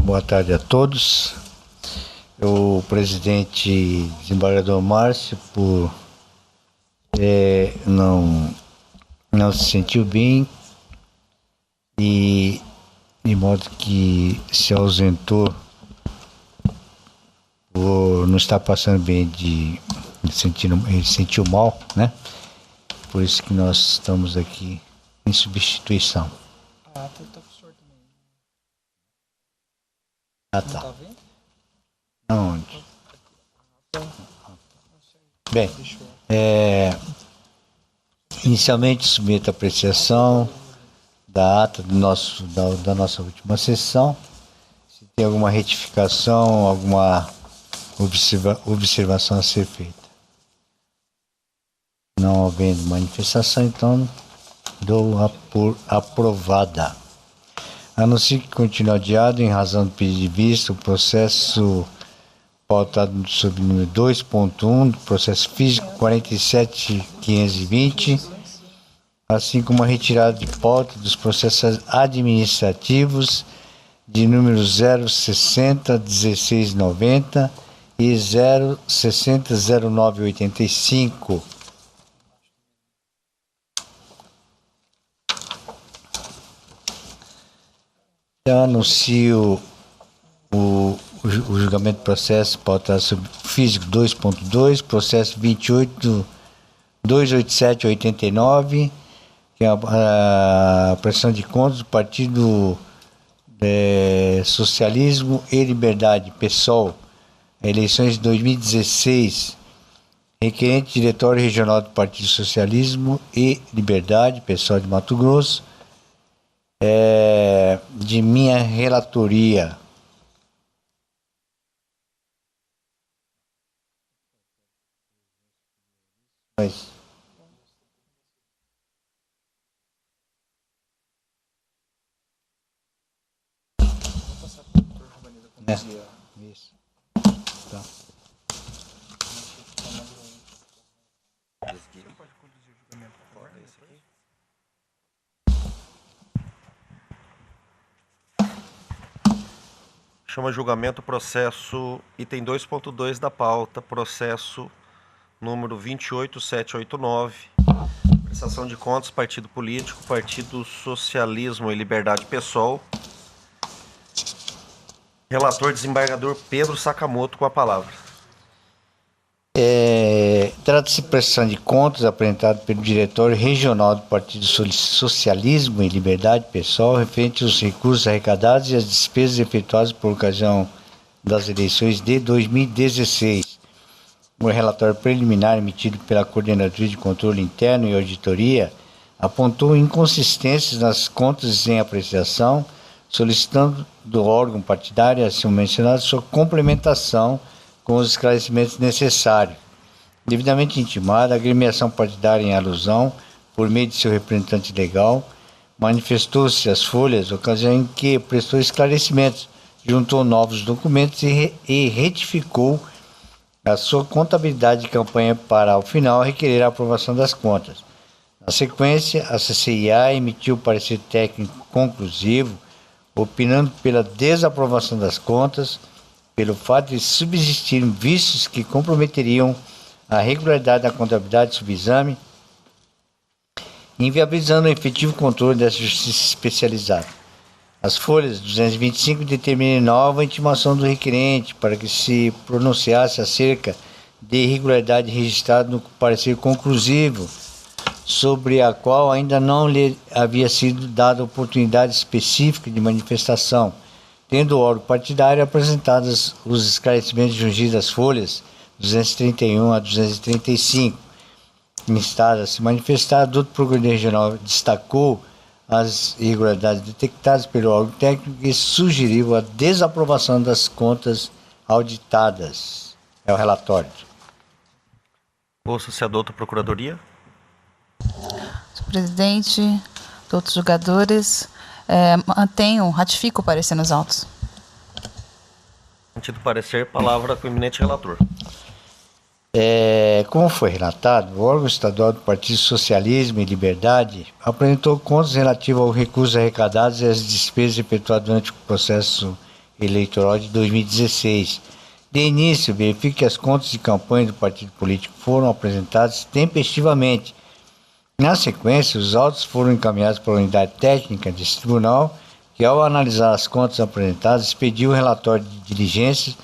boa tarde a todos. O presidente desembargador Márcio, por não se sentiu bem e de modo que se ausentou por não estar passando bem, ele sentiu mal, né? Por isso que nós estamos aqui em substituição. Ah, tá com o senhor também. Ah, tá. Não tá vendo? Aonde? Bem, inicialmente submeto a apreciação da ata da nossa última sessão. Se tem alguma retificação, alguma observação a ser feita. Não havendo manifestação, então dou-a por aprovada. Anuncio que continua adiado em razão do pedido de vista o processo pautado sob o número 2.1 do processo físico 47.520, assim como a retirada de pauta dos processos administrativos de número 060-1690 e 060-0985. Eu anuncio o julgamento do processo pautado sobre físico 2.2, processo 28.287.89, que é a prestação de contas do Partido Socialismo e Liberdade, PSOL, eleições de 2016, requerente diretório regional do Partido Socialismo e Liberdade, PSOL de Mato Grosso, de minha relatoria. Isso. Tá. Chama julgamento processo item 2.2 da pauta, processo número 28.789, prestação de contas, partido político, Partido Socialismo e Liberdade, PSOL. Relator desembargador Pedro Sakamoto com a palavra. Trata-se de prestação de contas apresentada pelo Diretório Regional do Partido Socialismo e Liberdade, PSOL, referente aos recursos arrecadados e as despesas efetuadas por ocasião das eleições de 2016. O relatório preliminar emitido pela Coordenadoria de Controle Interno e Auditoria apontou inconsistências nas contas em apreciação, solicitando do órgão partidário, assim mencionado, sua complementação com os esclarecimentos necessários. Devidamente intimada, a agremiação partidária em alusão, por meio de seu representante legal, manifestou-se às folhas, ocasião em que prestou esclarecimentos, juntou novos documentos e retificou a sua contabilidade de campanha para, ao final, requerer a aprovação das contas. Na sequência, a CCIA emitiu parecer técnico conclusivo, opinando pela desaprovação das contas, pelo fato de subsistirem vícios que comprometeriam a regularidade da contabilidade subexame, inviabilizando o efetivo controle dessa justiça especializada. As folhas 225 determinam nova intimação do requerente para que se pronunciasse acerca de irregularidade registrada no parecer conclusivo, sobre a qual ainda não lhe havia sido dada oportunidade específica de manifestação, tendo o órgão partidário apresentados os esclarecimentos jungidos às folhas 231 a 235. Instada a se manifestar, o Procurador Regional destacou as irregularidades detectadas pelo órgão técnico e sugeriu a desaprovação das contas auditadas. É o relatório. Ouça se adota a Procuradoria. Senhor presidente, outros julgadores, ratifico o parecer nos autos. Sentido parecer, palavra com o eminente relator. Como foi relatado, o órgão estadual do Partido Socialismo e Liberdade apresentou contas relativas aos recursos arrecadados e às despesas efetuadas durante o processo eleitoral de 2016. De início, verifique que as contas de campanha do partido político foram apresentadas tempestivamente. Na sequência, os autos foram encaminhados para a unidade técnica desse tribunal, que, ao analisar as contas apresentadas, expediu o relatório de diligências,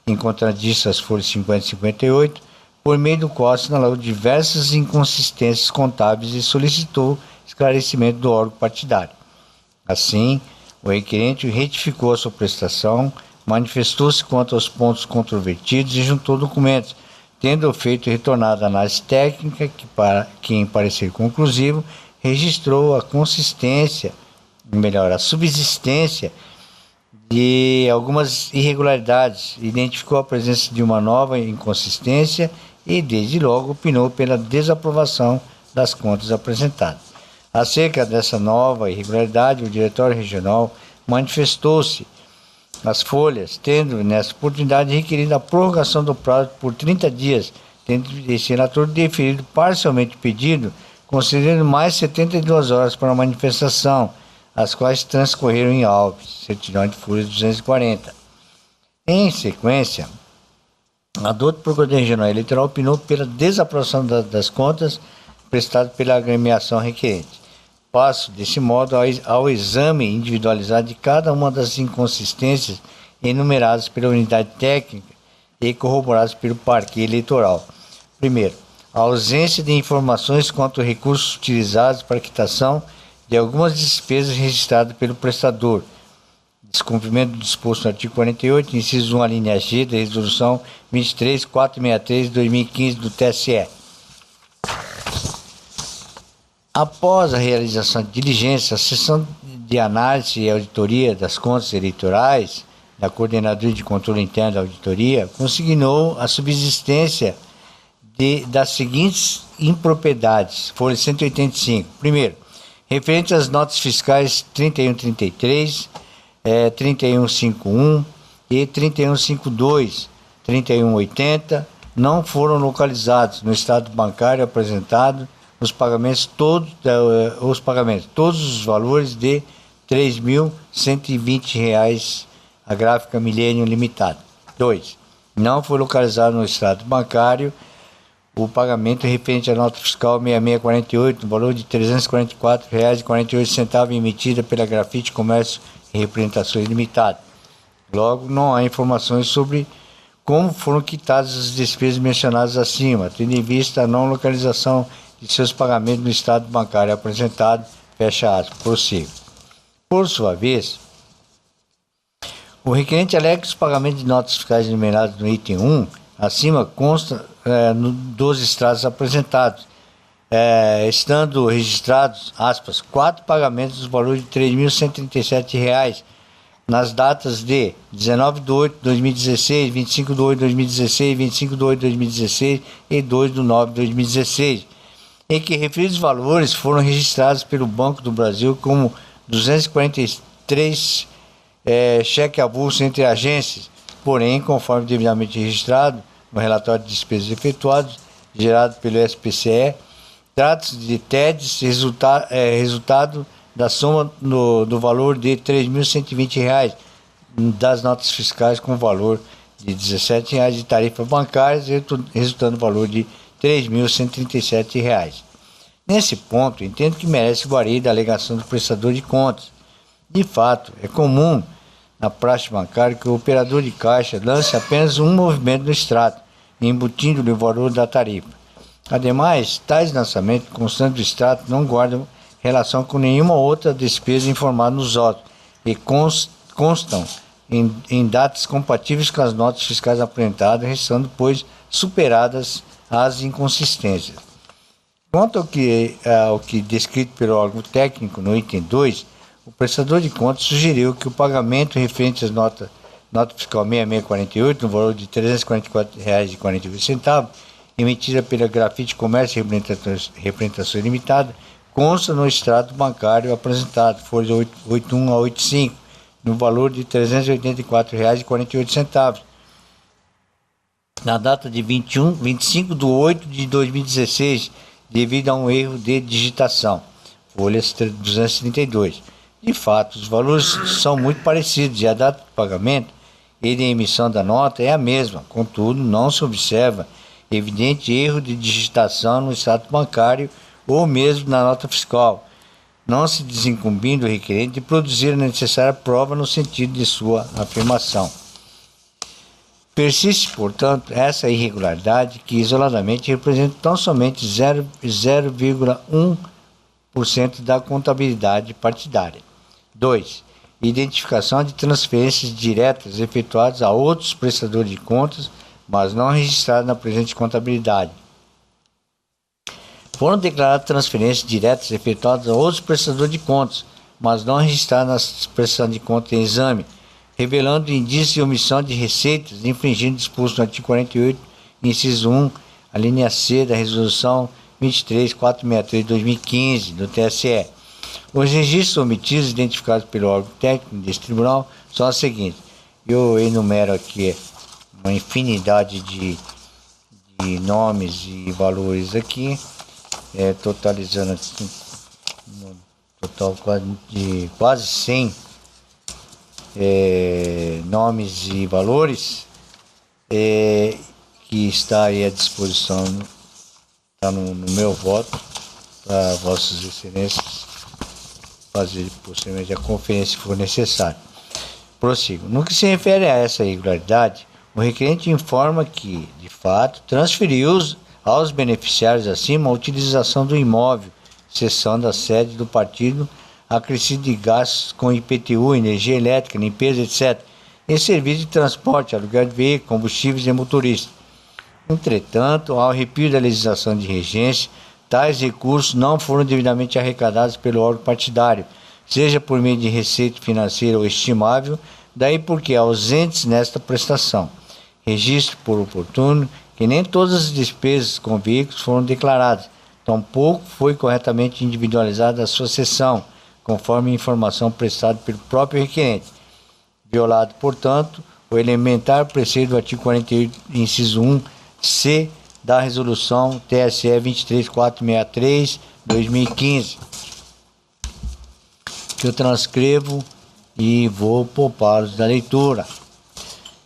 encontrando disso as folhas 50 e 58, por meio do qual assinalou diversas inconsistências contábeis e solicitou esclarecimento do órgão partidário. Assim, o requerente retificou a sua prestação, manifestou-se quanto aos pontos controvertidos e juntou documentos, tendo feito e retornado a análise técnica, que em parecer conclusivo, registrou a consistência, melhor, a subsistência de algumas irregularidades, identificou a presença de uma nova inconsistência e, desde logo, opinou pela desaprovação das contas apresentadas. Acerca dessa nova irregularidade, o diretório regional manifestou-se as folhas, tendo nessa oportunidade requerido a prorrogação do prazo por 30 dias, tendo esse relator deferido parcialmente o pedido, concedendo mais 72 horas para a manifestação, as quais transcorreram em autos, certidão de folhas 240. Em sequência, a doutora Procuradora Regional Eleitoral opinou pela desaprovação das contas prestadas pela agremiação requerente. Passo, desse modo, ao exame individualizado de cada uma das inconsistências enumeradas pela unidade técnica e corroboradas pelo parquê eleitoral. Primeiro, a ausência de informações quanto a recursos utilizados para a quitação de algumas despesas registradas pelo prestador. Descumprimento do disposto no artigo 48, inciso 1, a linha G da Resolução 23463 de 2015 do TSE. Após a realização de diligência, a Seção de Análise e Auditoria das Contas Eleitorais, da Coordenadoria de Controle Interno da Auditoria, consignou a subsistência das seguintes impropriedades, folha 185. Primeiro, referente às notas fiscais 3133, 3151 e 3152, 3180, não foram localizados no extrato bancário apresentado todos os valores de R$ 3.120 a gráfica Milênio Limitada. 2. Não foi localizado no extrato bancário o pagamento referente à nota fiscal 6648, no valor de R$ 344,48 emitida pela Grafite Comércio e Representações Limitada. Logo, não há informações sobre como foram quitadas as despesas mencionadas acima, tendo em vista a não localização de seus pagamentos no estado bancário apresentado, fecha aspas, prossigo. Por sua vez, o requerente alega que os pagamentos de notas fiscais enumerados no item 1, acima, consta dos extratos apresentados, estando registrados, aspas, 4 pagamentos dos valores de R$ 3.137, nas datas de 19/8/2016, 25/8/2016, 25/8/2016 e 2/9/2016, em que referidos valores foram registrados pelo Banco do Brasil como 243 cheque avulso entre agências, porém, conforme devidamente registrado no relatório de despesas efetuadas, gerado pelo SPCE, trata-se de TEDs, resultado da soma do valor de R$ 3.120 das notas fiscais com valor de R$ 17 de tarifas bancárias, resultando no valor de R$ 3.137. Nesse ponto, entendo que merece guarida a alegação do prestador de contas. De fato, é comum na praxe bancária que o operador de caixa lance apenas um movimento no extrato, embutindo-lhe o valor da tarifa. Ademais, tais lançamentos constantes do extrato não guardam relação com nenhuma outra despesa informada nos autos e constam em datas compatíveis com as notas fiscais apresentadas, restando, pois, superadas as inconsistências. Quanto ao que descrito pelo órgão técnico no item 2, o prestador de contas sugeriu que o pagamento referente às nota fiscal 6648, no valor de R$ 344,48, emitida pela Grafite Comércio e Representações Limitada, consta no extrato bancário apresentado, folhas 81 a 85, no valor de R$ 384,48, na data de 25/8/2016, devido a um erro de digitação, folhas 232. De fato, os valores são muito parecidos e a data de pagamento e de emissão da nota é a mesma. Contudo, não se observa evidente erro de digitação no extrato bancário ou mesmo na nota fiscal, não se desincumbindo o requerente de produzir a necessária prova no sentido de sua afirmação. Persiste, portanto, essa irregularidade que isoladamente representa tão somente 0,1% da contabilidade partidária. 2. Identificação de transferências diretas efetuadas a outros prestadores de contas, mas não registradas na presente contabilidade. Foram declaradas transferências diretas efetuadas a outros prestadores de contas, mas não registradas nas prestações de contas em exame, revelando indício de omissão de receitas, infringindo o disposto no artigo 48, inciso 1, a linha C da resolução 23463 de 2015 do TSE. Os registros omitidos identificados pelo órgão técnico deste tribunal são os seguintes. Eu enumero aqui uma infinidade de nomes e valores aqui, totalizando aqui, no total de quase 100 nomes e valores, que está aí à disposição, está no meu voto, para vossas excelências fazer posteriormente a conferência se for necessário. Prossigo. No que se refere a essa irregularidade, o requerente informa que, de fato, transferiu aos beneficiários acima a utilização do imóvel, seção da sede do partido, acrescido de gastos com IPTU, energia elétrica, limpeza, etc., e serviço de transporte, aluguel de veículos, combustíveis e motoristas. Entretanto, ao arrepio da legislação de regência, tais recursos não foram devidamente arrecadados pelo órgão partidário, seja por meio de receita financeira ou estimável, daí porque ausentes nesta prestação. Registro por oportuno que nem todas as despesas com veículos foram declaradas, tampouco foi corretamente individualizada a sua cessão, conforme informação prestada pelo próprio requerente. Violado, portanto, o elementar preceito do artigo 48, inciso 1, C, da resolução TSE 23463, 2015, que eu transcrevo e vou poupá-los da leitura.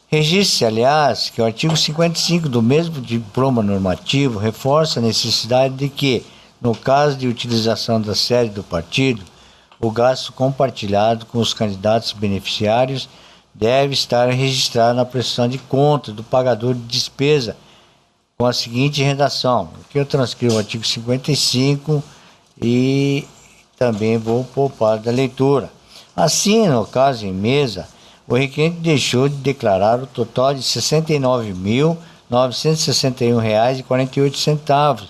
Registre-se, aliás, que o artigo 55 do mesmo diploma normativo reforça a necessidade de que, no caso de utilização da sede do partido, o gasto compartilhado com os candidatos beneficiários deve estar registrado na prestação de contas do pagador de despesa, com a seguinte redação. Aqui eu transcrevo o artigo 55 e também vou poupar da leitura. Assim, no caso em mesa, o requerente deixou de declarar o total de R$ 69.961,48,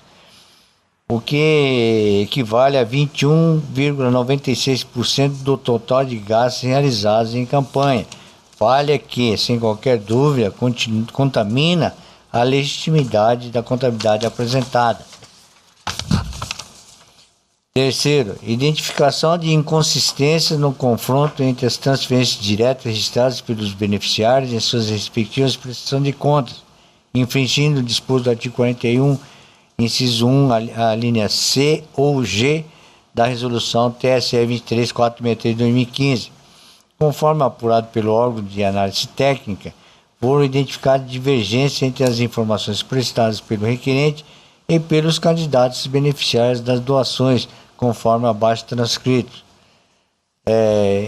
o que equivale a 21,96% do total de gastos realizados em campanha. Falha que, sem qualquer dúvida, contamina a legitimidade da contabilidade apresentada. Terceiro, identificação de inconsistências no confronto entre as transferências diretas registradas pelos beneficiários em suas respectivas prestações de contas, infringindo o disposto do artigo 41, inciso 1, a linha C ou G da resolução TSE 23463 de 2015. Conforme apurado pelo órgão de análise técnica, foram identificadas divergências entre as informações prestadas pelo requerente e pelos candidatos beneficiários das doações, conforme abaixo transcrito.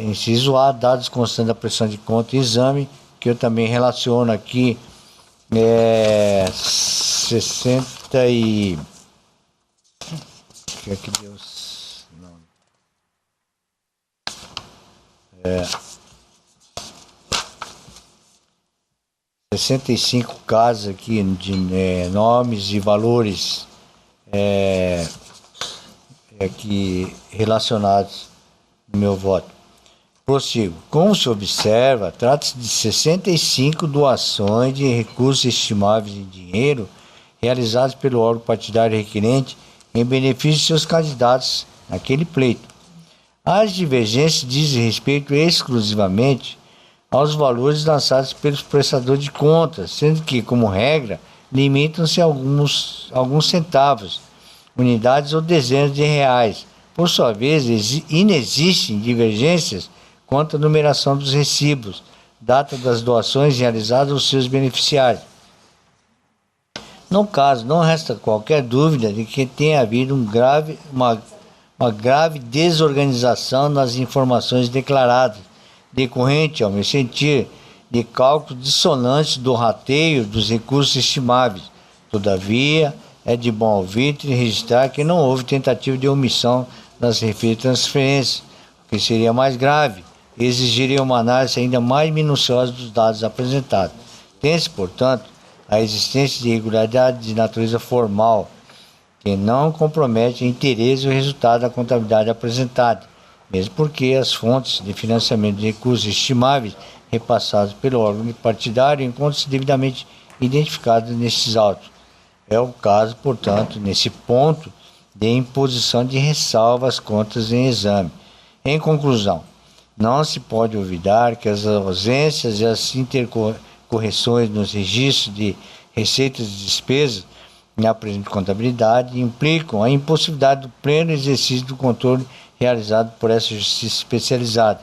Inciso A, dados constantes da prestação de conta e exame, que eu também relaciono aqui, 60 e... que é que Deus... Não. 65 casos aqui de nomes e valores aqui relacionados no meu voto. Prossigo. Como se observa, trata-se de 65 doações de recursos estimáveis em dinheiro realizados pelo órgão partidário requerente em benefício de seus candidatos naquele pleito. As divergências dizem respeito exclusivamente aos valores lançados pelos prestadores de contas, sendo que, como regra, limitam-se a alguns centavos, unidades ou dezenas de reais, Por sua vez, inexistem divergências quanto à numeração dos recibos, data das doações realizadas aos seus beneficiários. No caso, não resta qualquer dúvida de que tenha havido uma grave desorganização nas informações declaradas, decorrente, ao meu sentir, de cálculos dissonantes do rateio dos recursos estimáveis. Todavia, é de bom alvitre registrar que não houve tentativa de omissão das referidas transferências, o que seria mais grave e exigiria uma análise ainda mais minuciosa dos dados apresentados. Tem-se, portanto, a existência de irregularidade de natureza formal, que não compromete o interesse ou resultado da contabilidade apresentada, mesmo porque as fontes de financiamento de recursos estimáveis repassados pelo órgão partidário encontram-se devidamente identificados nestes autos. É o caso, portanto, nesse ponto, de imposição de ressalva às contas em exame. Em conclusão, não se pode olvidar que as ausências e as intercorreções nos registros de receitas e despesas na presente contabilidade implicam a impossibilidade do pleno exercício do controle realizado por essa justiça especializada,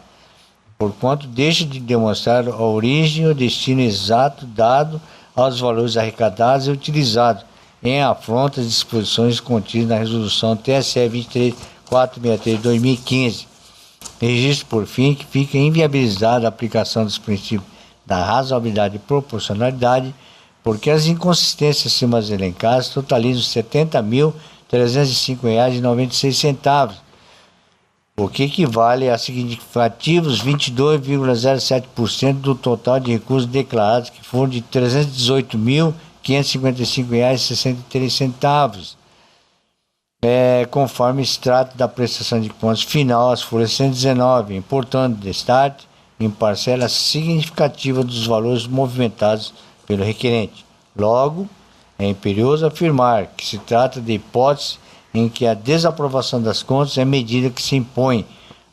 porquanto deixa de demonstrar a origem e o destino exato dado aos valores arrecadados e utilizados em afronta às disposições contidas na resolução TSE 23463 de 2015. Registro, por fim, que fica inviabilizada a aplicação dos princípios da razoabilidade e proporcionalidade, porque as inconsistências acima elencadas totalizam R$ 70.305,96, o que equivale a significativos 22,07% do total de recursos declarados, que foram de R$ 318.555,63, conforme extrato da prestação de contas final às folhas 119, importando destaque em parcela significativa dos valores movimentados pelo requerente. Logo, é imperioso afirmar que se trata de hipótese em que a desaprovação das contas é medida que se impõe,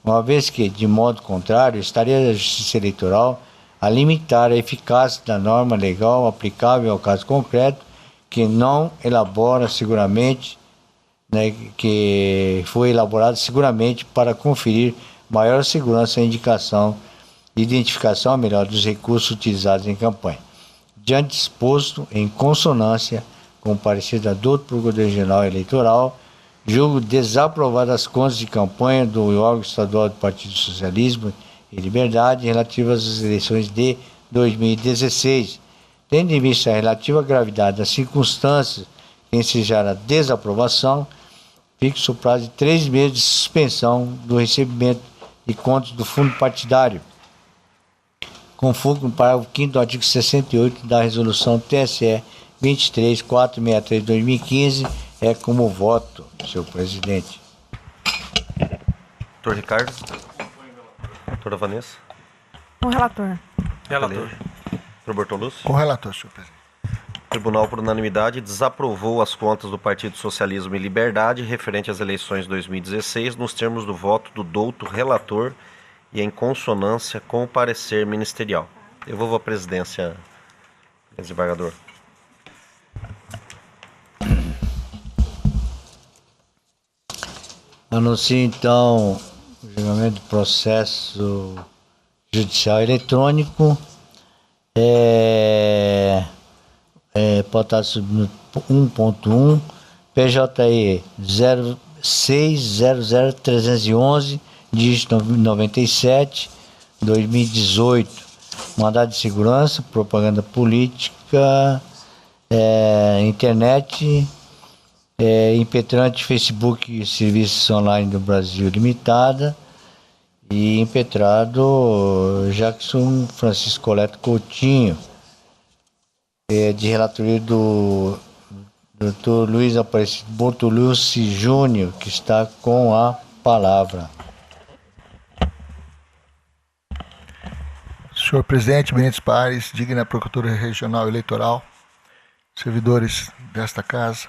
uma vez que, de modo contrário, estaria a Justiça Eleitoral a limitar a eficácia da norma legal aplicável ao caso concreto, que não elabora seguramente, que foi elaborado seguramente para conferir maior segurança à identificação melhor dos recursos utilizados em campanha. Diante exposto, em consonância com o parecer da doutora Procuradora Regional Eleitoral, julgo desaprovadas as contas de campanha do órgão estadual do Partido Socialismo e Liberdade relativas às eleições de 2016, tendo em vista a relativa gravidade das circunstâncias que ensejaram a desaprovação, fixo o prazo de 3 meses de suspensão do recebimento de contas do fundo partidário, conforme o parágrafo 5º do artigo 68 da resolução TSE 23463 de 2015, é como voto, senhor presidente. Doutor Ricardo. Doutora Vanessa. Com o relator. Relator. Doutor Bortolucci. Com o relator, senhor presidente. O Tribunal, por unanimidade, desaprovou as contas do Partido Socialismo e Liberdade referente às eleições de 2016 nos termos do voto do douto relator e em consonância com o parecer ministerial. Devolvo a presidência, desembargador. Anuncio, então, o julgamento do processo judicial eletrônico. Pautado sobre 1.1, PJE 0600311, dígito 97, 2018. Mandado de segurança, propaganda política, internet, impetrante Facebook Serviços Online do Brasil Limitada e impetrado Jackson Francisco Coleto Coutinho, de relatoria do Dr. Luiz Aparecido Bortolucci Júnior, que está com a palavra. Senhor presidente, eminentes pares, digna Procuradora Regional Eleitoral, servidores desta casa,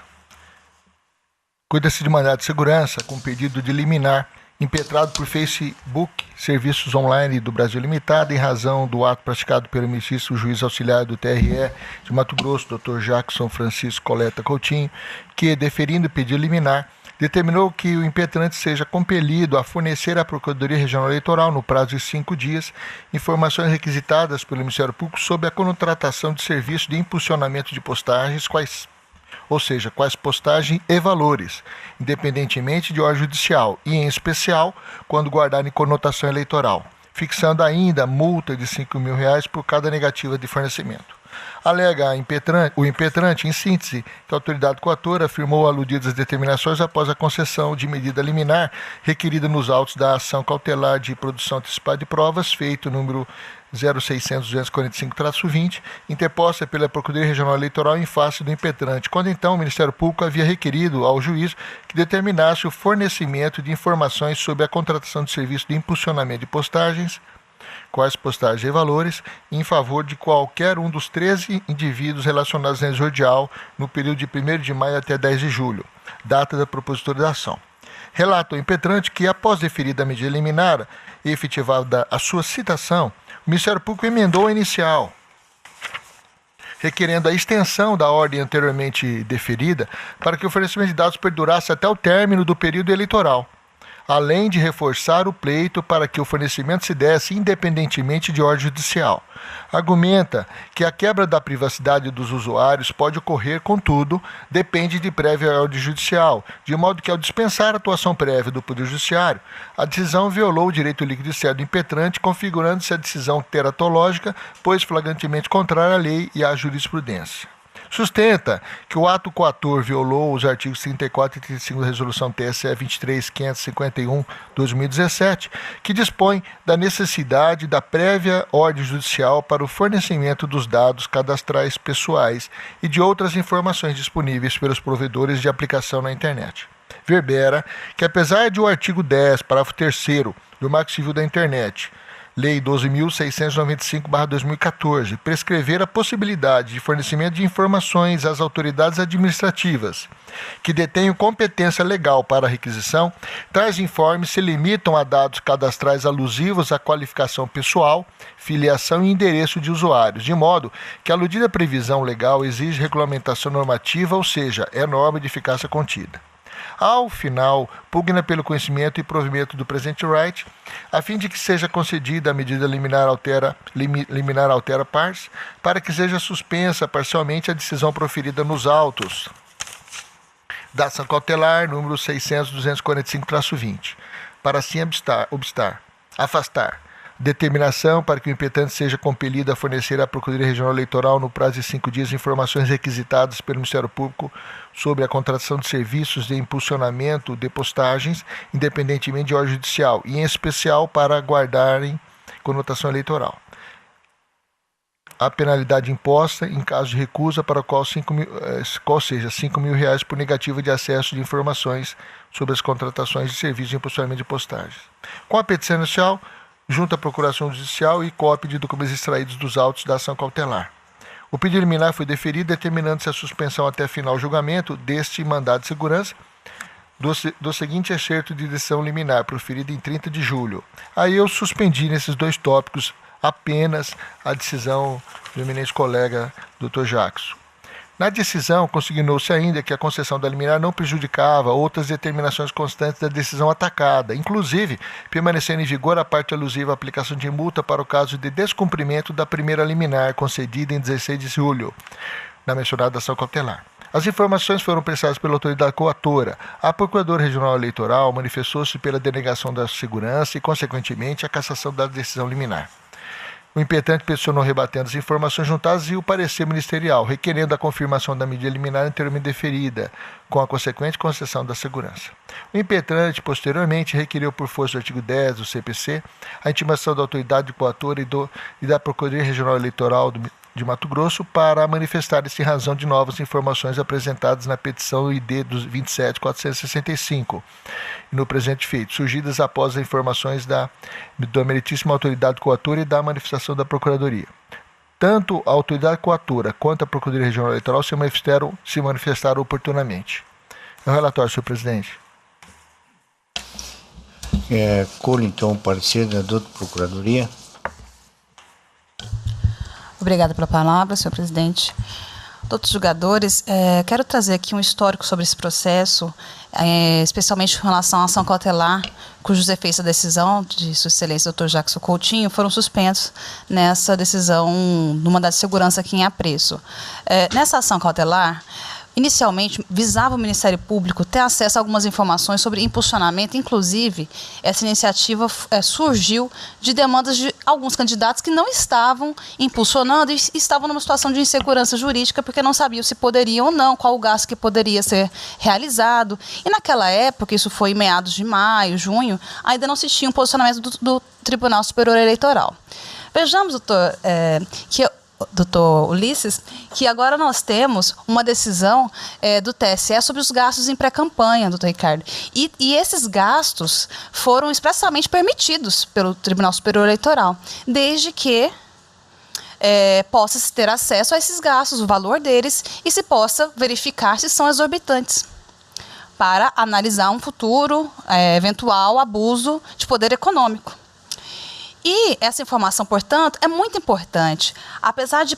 cuida-se de mandado de segurança com pedido de liminar impetrado por Facebook Serviços Online do Brasil Limitada em razão do ato praticado pelo ministro juiz auxiliar do TRE de Mato Grosso, Dr. Jackson Francisco Coleta Coutinho, que, deferindo pedido liminar, determinou que o impetrante seja compelido a fornecer à Procuradoria Regional Eleitoral, no prazo de 5 dias, informações requisitadas pelo Ministério Público sobre a contratação de serviço de impulsionamento de postagens, quais postagens e valores, independentemente de ordem judicial, e em especial quando guardarem conotação eleitoral, fixando ainda multa de R$ 5.000 por cada negativa de fornecimento. Alega o impetrante, em síntese, que a autoridade coatora afirmou aludidas determinações após a concessão de medida liminar requerida nos autos da ação cautelar de produção antecipada de provas, feito número 0600-245-20, interposta pela Procuradoria Regional Eleitoral em face do impetrante, quando então o Ministério Público havia requerido ao juiz que determinasse o fornecimento de informações sobre a contratação de serviço de impulsionamento de postagens, quais postagens e valores, em favor de qualquer um dos 13 indivíduos relacionados à exordial no período de 1º de maio até 10 de julho, data da propositura da ação. Relata o impetrante que, após deferida a medida liminar e efetivada a sua citação, o Ministério Público emendou a inicial, requerendo a extensão da ordem anteriormente deferida para que o fornecimento de dados perdurasse até o término do período eleitoral, além de reforçar o pleito para que o fornecimento se desse independentemente de ordem judicial. Argumenta que a quebra da privacidade dos usuários pode ocorrer, contudo, depende de prévia ordem judicial, de modo que, ao dispensar a atuação prévia do Poder Judiciário, a decisão violou o direito líquido e certo do impetrante, configurando-se a decisão teratológica, pois flagrantemente contrária à lei e à jurisprudência. Sustenta que o ato coator violou os artigos 34 e 35 da Resolução TSE 23.551/2017, que dispõe da necessidade da prévia ordem judicial para o fornecimento dos dados cadastrais pessoais e de outras informações disponíveis pelos provedores de aplicação na internet. Verbera que, apesar de o artigo 10, parágrafo 3º do Marco Civil da Internet, Lei 12.695/2014, prescrever a possibilidade de fornecimento de informações às autoridades administrativas que detenham competência legal para a requisição, tais informes se limitam a dados cadastrais alusivos à qualificação pessoal, filiação e endereço de usuários, de modo que a aludida previsão legal exige regulamentação normativa, ou seja, é norma de eficácia contida. Ao final, pugna pelo conhecimento e provimento do presente right, a fim de que seja concedida a medida liminar altera pars, para que seja suspensa parcialmente a decisão proferida nos autos da ação cautelar número 600.245-20, para assim afastar determinação para que o impetrante seja compelido a fornecer à Procuradoria Regional Eleitoral, no prazo de 5 dias, informações requisitadas pelo Ministério Público sobre a contratação de serviços de impulsionamento de postagens, independentemente de ordem judicial, e em especial para guardarem conotação eleitoral. A penalidade imposta em caso de recusa, para o qual seja R$5.000 por negativa de acesso de informações sobre as contratações de serviços de impulsionamento de postagens. Com a petição inicial, junto à Procuração Judicial e cópia de documentos extraídos dos autos da ação cautelar. O pedido liminar foi deferido, determinando-se a suspensão até final julgamento deste mandado de segurança do seguinte excerto de decisão liminar, proferida em 30 de julho. Aí eu suspendi nesses dois tópicos apenas a decisão do eminente colega Dr. Jackson. Na decisão, consignou-se ainda que a concessão da liminar não prejudicava outras determinações constantes da decisão atacada, inclusive permanecendo em vigor a parte alusiva à aplicação de multa para o caso de descumprimento da primeira liminar, concedida em 16 de julho, na mencionada ação cautelar. As informações foram prestadas pela autoridade coatora. A Procuradora Regional Eleitoral manifestou-se pela denegação da segurança e, consequentemente, a cassação da decisão liminar. O impetrante peticionou rebatendo as informações juntadas e o parecer ministerial, requerendo a confirmação da medida liminar anteriormente deferida, com a consequente concessão da segurança. O impetrante, posteriormente, requeriu, por força do artigo 10 do CPC, a intimação da autoridade coatora e da Procuradoria Regional Eleitoral de Mato Grosso para manifestar-se em razão de novas informações apresentadas na petição ID 27465, no presente feito, surgidas após as informações da meritíssima autoridade coatora e da manifestação da Procuradoria. Tanto a autoridade coatora quanto a Procuradoria Regional Eleitoral se manifestaram oportunamente. É o relatório, senhor presidente. Colho, então, o parecer da doutora Procuradoria. Obrigada pela palavra, senhor presidente. Outros julgadores, quero trazer aqui um histórico sobre esse processo, especialmente em relação à ação cautelar, cujos efeitos da decisão de Sua Excelência Dr. Jackson Coutinho foram suspensos nessa decisão do mandado de segurança aqui em apreço. Nessa ação cautelar, inicialmente, visava o Ministério Público ter acesso a algumas informações sobre impulsionamento. Inclusive, essa iniciativa surgiu de demandas de alguns candidatos que não estavam impulsionando e estavam numa situação de insegurança jurídica porque não sabiam se poderiam ou não, qual o gasto que poderia ser realizado. E naquela época, isso foi em meados de maio, junho, ainda não se tinha um posicionamento do Tribunal Superior Eleitoral. Vejamos, doutor Ulisses, que agora nós temos uma decisão do TSE sobre os gastos em pré-campanha, doutor Ricardo. E esses gastos foram expressamente permitidos pelo Tribunal Superior Eleitoral, desde que possa-se ter acesso a esses gastos, o valor deles, e se possa verificar se são exorbitantes, para analisar um futuro eventual abuso de poder econômico. E essa informação, portanto, é muito importante. Apesar de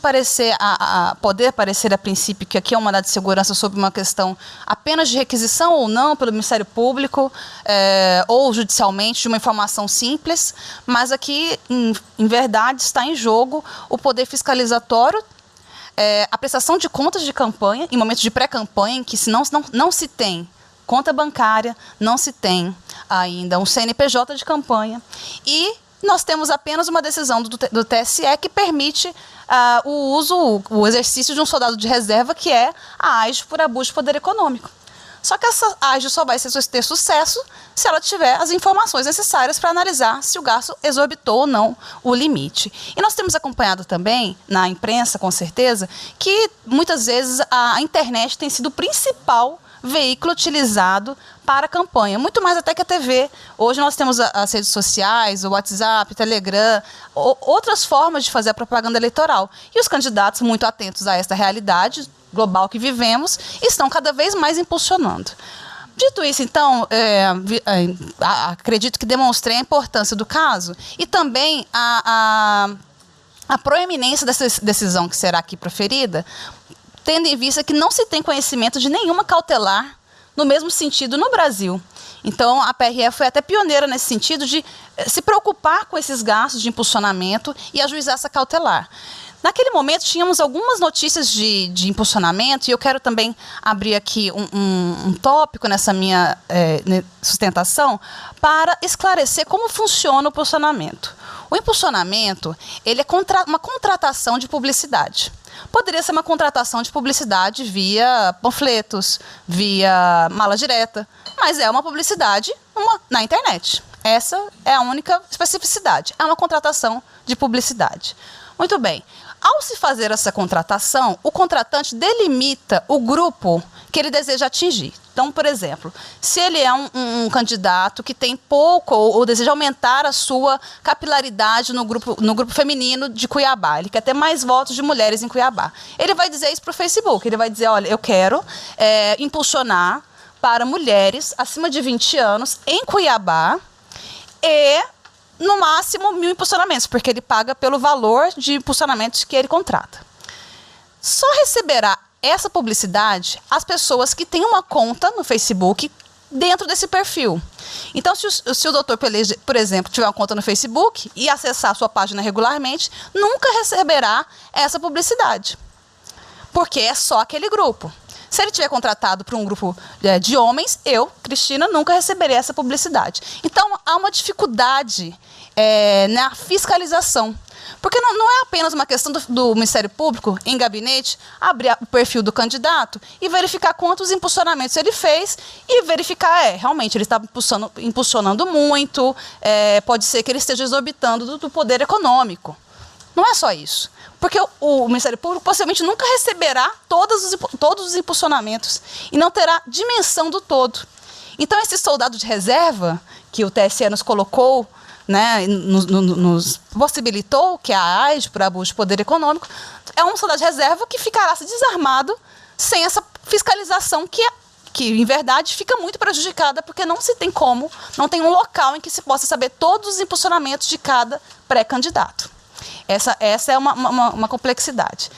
poder parecer a princípio que aqui é um mandado de segurança sobre uma questão apenas de requisição ou não pelo Ministério Público ou judicialmente de uma informação simples, mas aqui, em verdade, está em jogo o poder fiscalizatório, a prestação de contas de campanha, em momentos de pré-campanha, em que não se tem conta bancária, não se tem ainda um CNPJ de campanha e nós temos apenas uma decisão do TSE que permite o exercício de um soldado de reserva, que é a AIGE por abuso de poder econômico. Só que essa AIGE só vai ter sucesso se ela tiver as informações necessárias para analisar se o gasto exorbitou ou não o limite. E nós temos acompanhado também, na imprensa, com certeza, que muitas vezes a internet tem sido o principal veículo utilizado para a campanha, muito mais até que a TV. Hoje nós temos as redes sociais, o WhatsApp, o Telegram, outras formas de fazer a propaganda eleitoral. E os candidatos, muito atentos a esta realidade global que vivemos, estão cada vez mais impulsionando. Dito isso, então, acredito que demonstrei a importância do caso e também a proeminência dessa decisão que será aqui proferida, tendo em vista que não se tem conhecimento de nenhuma cautelar no mesmo sentido no Brasil. Então, a PRF foi até pioneira nesse sentido de se preocupar com esses gastos de impulsionamento e ajuizar essa cautelar. Naquele momento, tínhamos algumas notícias de impulsionamento, e eu quero também abrir aqui um tópico nessa minha sustentação para esclarecer como funciona o impulsionamento. O impulsionamento, ele é uma contratação de publicidade. Poderia ser uma contratação de publicidade via panfletos, via mala direta, mas é uma publicidade na internet. Essa é a única especificidade. É uma contratação de publicidade. Muito bem. Ao se fazer essa contratação, o contratante delimita o grupo que ele deseja atingir. Então, por exemplo, se ele é um candidato que tem pouco ou deseja aumentar a sua capilaridade no grupo feminino de Cuiabá, ele quer ter mais votos de mulheres em Cuiabá, ele vai dizer isso para o Facebook, ele vai dizer, olha, eu quero impulsionar para mulheres acima de 20 anos em Cuiabá e, no máximo, 1.000 impulsionamentos, porque ele paga pelo valor de impulsionamentos que ele contrata. Só receberá essa publicidade as pessoas que têm uma conta no Facebook dentro desse perfil. Então, se o doutor, por exemplo, tiver uma conta no Facebook e acessar a sua página regularmente, nunca receberá essa publicidade, porque é só aquele grupo. Se ele tiver contratado para um grupo de homens, eu, Cristina, nunca receberei essa publicidade. Então, há uma dificuldade na fiscalização. Porque não é apenas uma questão do Ministério Público, em gabinete, abrir o perfil do candidato e verificar quantos impulsionamentos ele fez e verificar, realmente, ele está impulsionando muito, pode ser que ele esteja exorbitando do poder econômico. Não é só isso. Porque o Ministério Público possivelmente nunca receberá todos os impulsionamentos e não terá dimensão do todo. Então, esse soldado de reserva que o TSE nos colocou, né, nos possibilitou, que é a AIGE por abuso de poder econômico, é um soldado de reserva que ficará desarmado sem essa fiscalização que em verdade fica muito prejudicada, porque não se tem como, não tem um local em que se possa saber todos os impulsionamentos de cada pré-candidato. Essa é uma complexidade.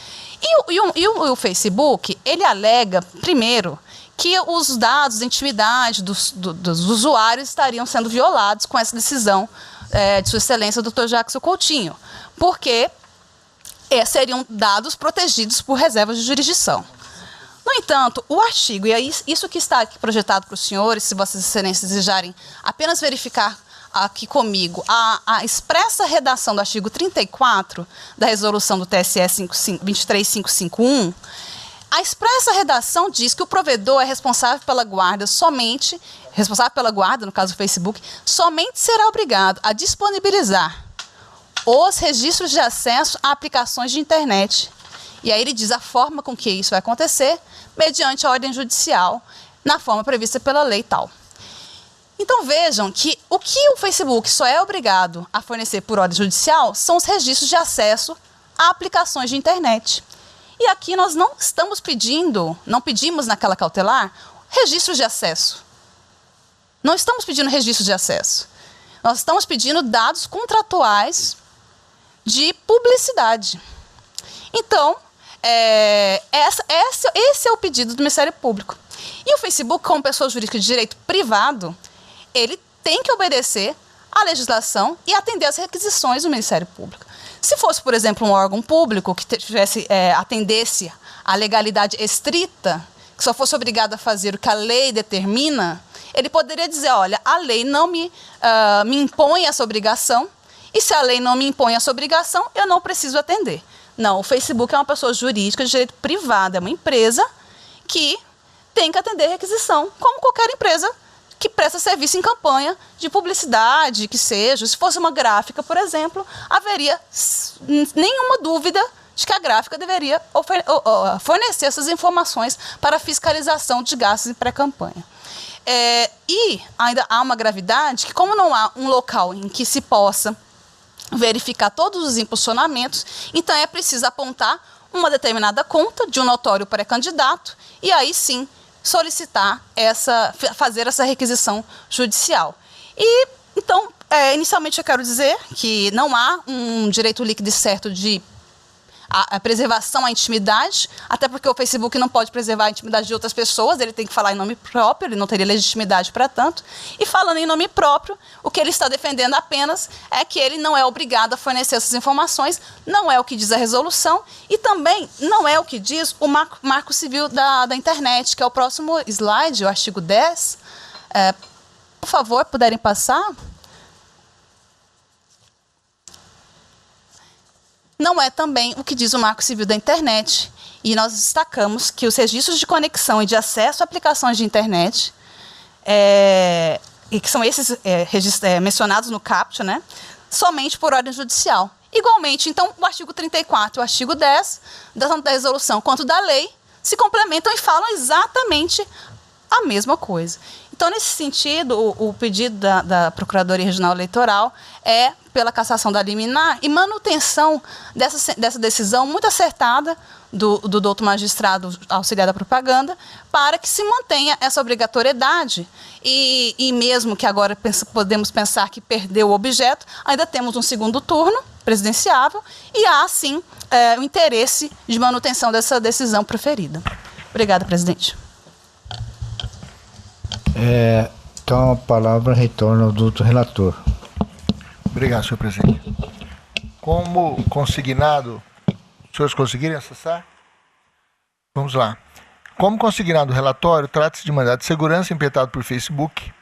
E o Facebook, ele alega, primeiro, que os dados de intimidade dos usuários estariam sendo violados com essa decisão de Sua Excelência, Dr. Jackson Coutinho, porque seriam dados protegidos por reservas de jurisdição. No entanto, o artigo, e é isso que está aqui projetado para os senhores, se Vossas Excelências desejarem apenas verificar aqui comigo a expressa redação do artigo 34 da resolução do TSE 23551, a expressa redação diz que o provedor é responsável pela guarda, no caso do Facebook, somente será obrigado a disponibilizar os registros de acesso a aplicações de internet. E aí ele diz a forma com que isso vai acontecer, mediante a ordem judicial, na forma prevista pela lei tal. Então vejam que o Facebook só é obrigado a fornecer por ordem judicial são os registros de acesso a aplicações de internet. E aqui nós não estamos pedindo, não pedimos naquela cautelar, registros de acesso. Não estamos pedindo registros de acesso. Nós estamos pedindo dados contratuais de publicidade. Então, esse é o pedido do Ministério Público. E o Facebook, como pessoa jurídica de direito privado, ele tem que obedecer à legislação e atender às requisições do Ministério Público. Se fosse, por exemplo, um órgão público que atendesse à legalidade estrita, que só fosse obrigado a fazer o que a lei determina, ele poderia dizer, olha, a lei não me impõe essa obrigação, e se a lei não me impõe essa obrigação, eu não preciso atender. Não, o Facebook é uma pessoa jurídica de direito privado, é uma empresa que tem que atender requisição, como qualquer empresa que presta serviço em campanha de publicidade, que seja. Se fosse uma gráfica, por exemplo, haveria nenhuma dúvida de que a gráfica deveria fornecer essas informações para fiscalização de gastos em pré-campanha. E ainda há uma gravidade que, como não há um local em que se possa verificar todos os impulsionamentos, então é preciso apontar uma determinada conta de um notório pré-candidato e aí sim solicitar fazer essa requisição judicial. E, então, inicialmente eu quero dizer que não há um direito líquido e certo de a preservação à intimidade, até porque o Facebook não pode preservar a intimidade de outras pessoas, ele tem que falar em nome próprio, ele não teria legitimidade para tanto. E falando em nome próprio, o que ele está defendendo apenas é que ele não é obrigado a fornecer essas informações, não é o que diz a resolução e também não é o que diz o Marco Civil da Internet, que é o próximo slide, o artigo 10. Por favor, puderem passar? Não é também o que diz o Marco Civil da Internet. E nós destacamos que os registros de conexão e de acesso a aplicações de internet, e que são esses mencionados no caput, né, somente por ordem judicial. Igualmente, então, o artigo 34 e o artigo 10, tanto da resolução quanto da lei, se complementam e falam exatamente a mesma coisa. Então, nesse sentido, o pedido da Procuradoria Regional Eleitoral é pela cassação da liminar e manutenção dessa decisão muito acertada do doutor magistrado auxiliar da propaganda, para que se mantenha essa obrigatoriedade e mesmo que agora podemos pensar que perdeu o objeto, ainda temos um segundo turno presidenciável e há, sim, o interesse de manutenção dessa decisão proferida. Obrigada, presidente. Então a palavra retorna ao doutor relator. Obrigado, senhor presidente. Como consignado, os senhores conseguirem acessar? Vamos lá. Como consignado o relatório, trata-se de mandado de segurança impetrado por Facebook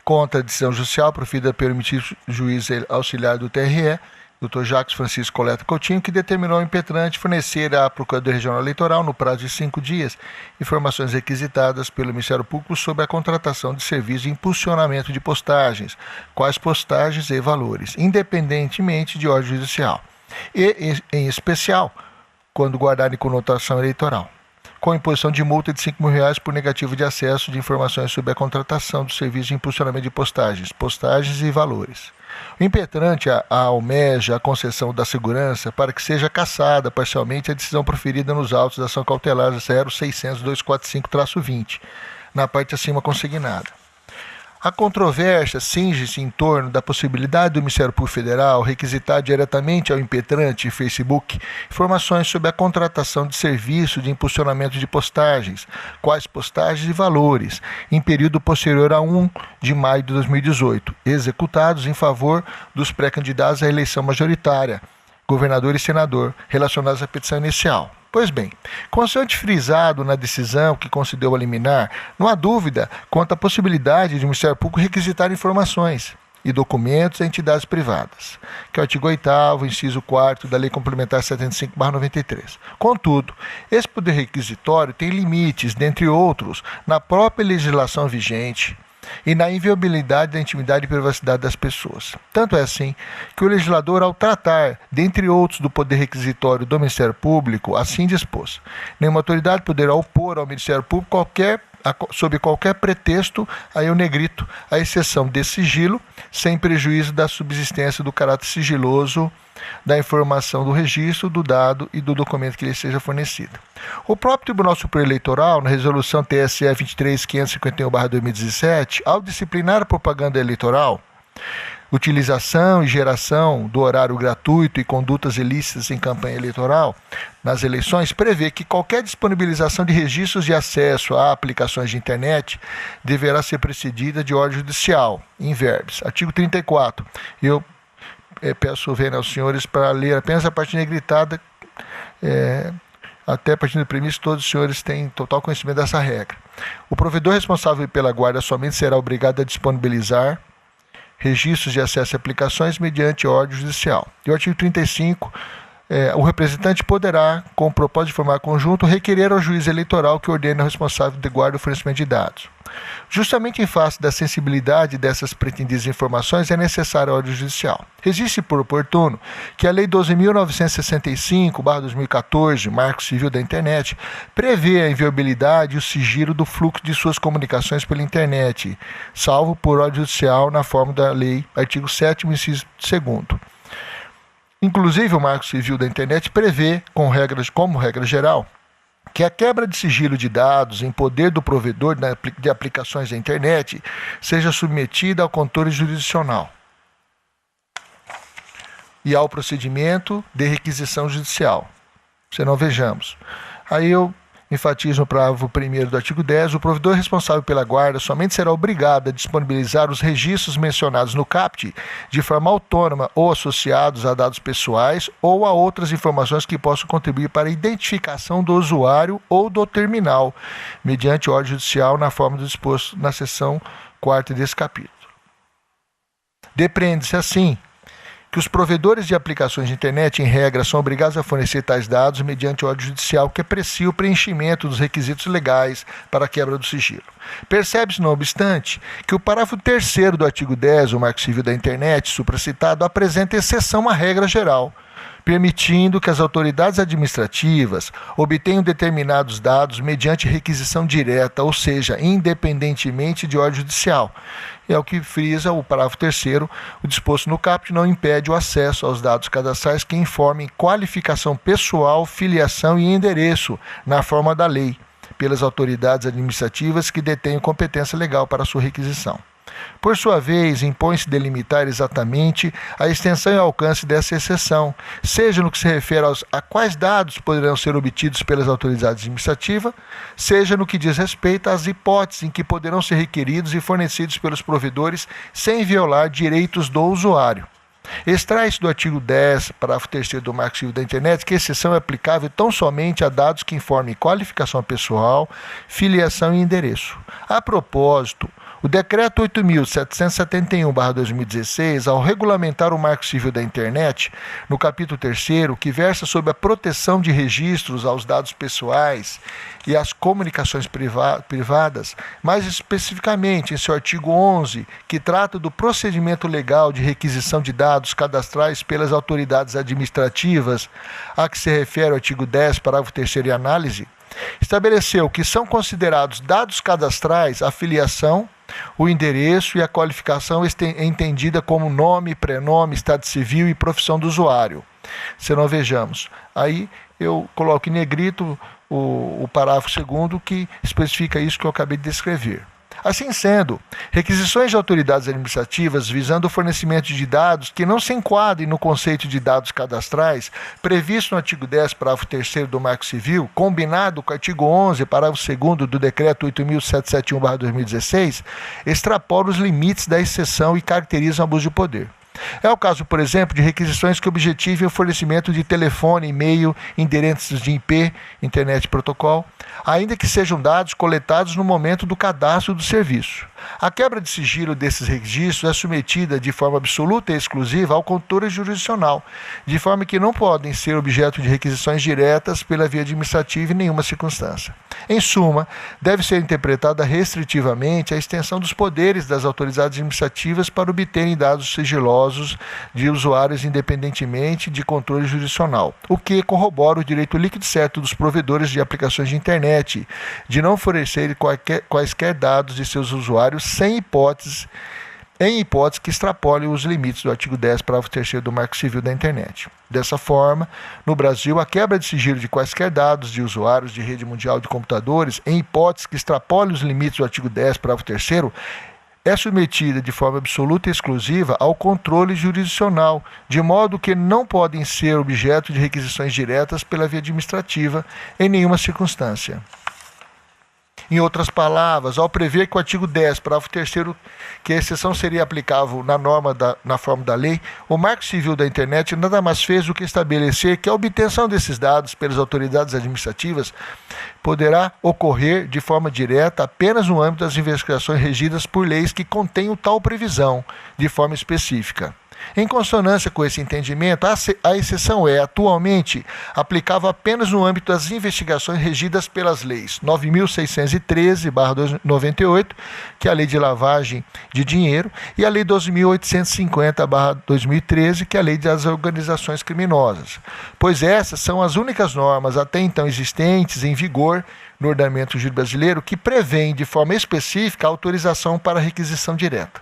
contra a decisão judicial proferida pelo emitido juiz auxiliar do TRE, Dr. Jacques Francisco Coleta Coutinho, que determinou ao impetrante fornecer à Procuradoria Regional Eleitoral, no prazo de 5 dias, informações requisitadas pelo Ministério Público sobre a contratação de serviços de impulsionamento de postagens, quais postagens e valores, independentemente de ordem judicial, e, em especial, quando guardarem conotação eleitoral, com imposição de multa de R$5.000 por negativo de acesso de informações sobre a contratação do serviço de impulsionamento de postagens e valores. O impetrante almeja a concessão da segurança para que seja cassada parcialmente a decisão proferida nos autos da ação cautelar 0600-245-20, na parte acima consignada. A controvérsia cinge-se em torno da possibilidade do Ministério Público Federal requisitar diretamente ao impetrante e Facebook informações sobre a contratação de serviço de impulsionamento de postagens, quais postagens e valores, em período posterior a 1 de maio de 2018, executados em favor dos pré-candidatos à eleição majoritária, governador e senador, relacionados à petição inicial. Pois bem, consoante frisado na decisão que concedeu a liminar, não há dúvida quanto à possibilidade de o Ministério Público requisitar informações e documentos a entidades privadas, que é o artigo 8º, inciso 4º da Lei Complementar 75/93. Contudo, esse poder requisitório tem limites, dentre outros, na própria legislação vigente e na inviolabilidade da intimidade e privacidade das pessoas. Tanto é assim que o legislador, ao tratar, dentre outros, do poder requisitório do Ministério Público, assim dispôs: nenhuma autoridade poderá opor ao Ministério Público sob qualquer pretexto, aí eu negrito, a exceção desse sigilo, sem prejuízo da subsistência do caráter sigiloso da informação do registro, do dado e do documento que lhe seja fornecido. O próprio Tribunal Superior Eleitoral, na resolução TSE 23.551/2017, ao disciplinar a propaganda eleitoral, utilização e geração do horário gratuito e condutas ilícitas em campanha eleitoral nas eleições, prevê que qualquer disponibilização de registros de acesso a aplicações de internet deverá ser precedida de ordem judicial, in verbis. Artigo 34. Eu peço aos senhores para ler apenas a parte negritada, até partindo do premissa, todos os senhores têm total conhecimento dessa regra. O provedor responsável pela guarda somente será obrigado a disponibilizar registros de acesso a aplicações mediante ordem judicial. E o artigo 35, o representante poderá, com o propósito de formar conjunto, requerer ao juiz eleitoral que ordene ao responsável de guarda o fornecimento de dados. Justamente em face da sensibilidade dessas pretendidas informações, é necessária a ordem judicial. Existe por oportuno que a Lei 12.965/2014, Marco Civil da Internet, prevê a inviolabilidade e o sigilo do fluxo de suas comunicações pela internet, salvo por ordem judicial na forma da lei, artigo 7º, inciso 2º. Inclusive, o Marco Civil da Internet prevê, como regra geral, que a quebra de sigilo de dados em poder do provedor de aplicações da internet seja submetida ao controle jurisdicional e ao procedimento de requisição judicial. Senão, vejamos. Aí eu enfatizo no parágrafo 1º do artigo 10, o provedor responsável pela guarda somente será obrigado a disponibilizar os registros mencionados no CAPT de forma autônoma ou associados a dados pessoais ou a outras informações que possam contribuir para a identificação do usuário ou do terminal, mediante ordem judicial na forma do disposto na seção 4ª desse capítulo. Depreende-se, assim, que os provedores de aplicações de internet, em regra, são obrigados a fornecer tais dados mediante ordem judicial que aprecia o preenchimento dos requisitos legais para a quebra do sigilo. Percebe-se, não obstante, que o parágrafo 3º do artigo 10 do Marco Civil da Internet, supracitado, apresenta exceção à regra geral, permitindo que as autoridades administrativas obtenham determinados dados mediante requisição direta, ou seja, independentemente de ordem judicial. É o que frisa o parágrafo 3º, o disposto no caput não impede o acesso aos dados cadastrais que informem qualificação pessoal, filiação e endereço, na forma da lei, pelas autoridades administrativas que detêm competência legal para sua requisição. Por sua vez, impõe-se delimitar exatamente a extensão e alcance dessa exceção, seja no que se refere a quais dados poderão ser obtidos pelas autoridades administrativas, seja no que diz respeito às hipóteses em que poderão ser requeridos e fornecidos pelos provedores sem violar direitos do usuário. Extrai-se do artigo 10, parágrafo 3º do Marco Civil da Internet, que a exceção é aplicável tão somente a dados que informem qualificação pessoal, filiação e endereço. A propósito, o Decreto 8.771/2016, ao regulamentar o Marco Civil da Internet, no capítulo 3º, que versa sobre a proteção de registros aos dados pessoais e às comunicações privadas, mais especificamente em seu artigo 11, que trata do procedimento legal de requisição de dados cadastrais pelas autoridades administrativas, a que se refere o artigo 10, parágrafo 3º e análise, estabeleceu que são considerados dados cadastrais a filiação, o endereço e a qualificação entendida como nome, prenome, estado civil e profissão do usuário. Se não vejamos, aí eu coloco em negrito o parágrafo 2º que especifica isso que eu acabei de descrever. Assim sendo, requisições de autoridades administrativas visando o fornecimento de dados que não se enquadrem no conceito de dados cadastrais previsto no artigo 10, parágrafo 3º do Marco Civil, combinado com o artigo 11, parágrafo 2º do Decreto 8.771/2016, extrapolam os limites da exceção e caracterizam abuso de poder. É o caso, por exemplo, de requisições que objetivem o fornecimento de telefone, e-mail, endereços de IP, internet protocolo, ainda que sejam dados coletados no momento do cadastro do serviço. A quebra de sigilo desses registros é submetida de forma absoluta e exclusiva ao controle jurisdicional, de forma que não podem ser objeto de requisições diretas pela via administrativa em nenhuma circunstância. Em suma, deve ser interpretada restritivamente a extensão dos poderes das autoridades administrativas para obterem dados sigilosos de usuários independentemente de controle jurisdicional, o que corrobora o direito líquido e certo dos provedores de aplicações de internet de não fornecer quaisquer dados de seus usuários em hipótese que extrapolem os limites do artigo 10, parágrafo 3º do Marco Civil da Internet. Dessa forma, no Brasil, a quebra de sigilo de quaisquer dados de usuários de rede mundial de computadores, em hipótese que extrapolem os limites do artigo 10, parágrafo 3º, é submetida de forma absoluta e exclusiva ao controle jurisdicional, de modo que não podem ser objeto de requisições diretas pela via administrativa em nenhuma circunstância. Em outras palavras, ao prever que o artigo 10, parágrafo 3º, que a exceção seria aplicável na forma da lei, o Marco Civil da Internet nada mais fez do que estabelecer que a obtenção desses dados pelas autoridades administrativas poderá ocorrer de forma direta apenas no âmbito das investigações regidas por leis que contenham tal previsão, de forma específica. Em consonância com esse entendimento, a exceção é, atualmente, aplicável apenas no âmbito das investigações regidas pelas leis 9.613/98, que é a Lei de Lavagem de Dinheiro, e a Lei 12.850/2013, que é a Lei das Organizações Criminosas, pois essas são as únicas normas até então existentes em vigor no ordenamento jurídico brasileiro que prevêem de forma específica a autorização para requisição direta.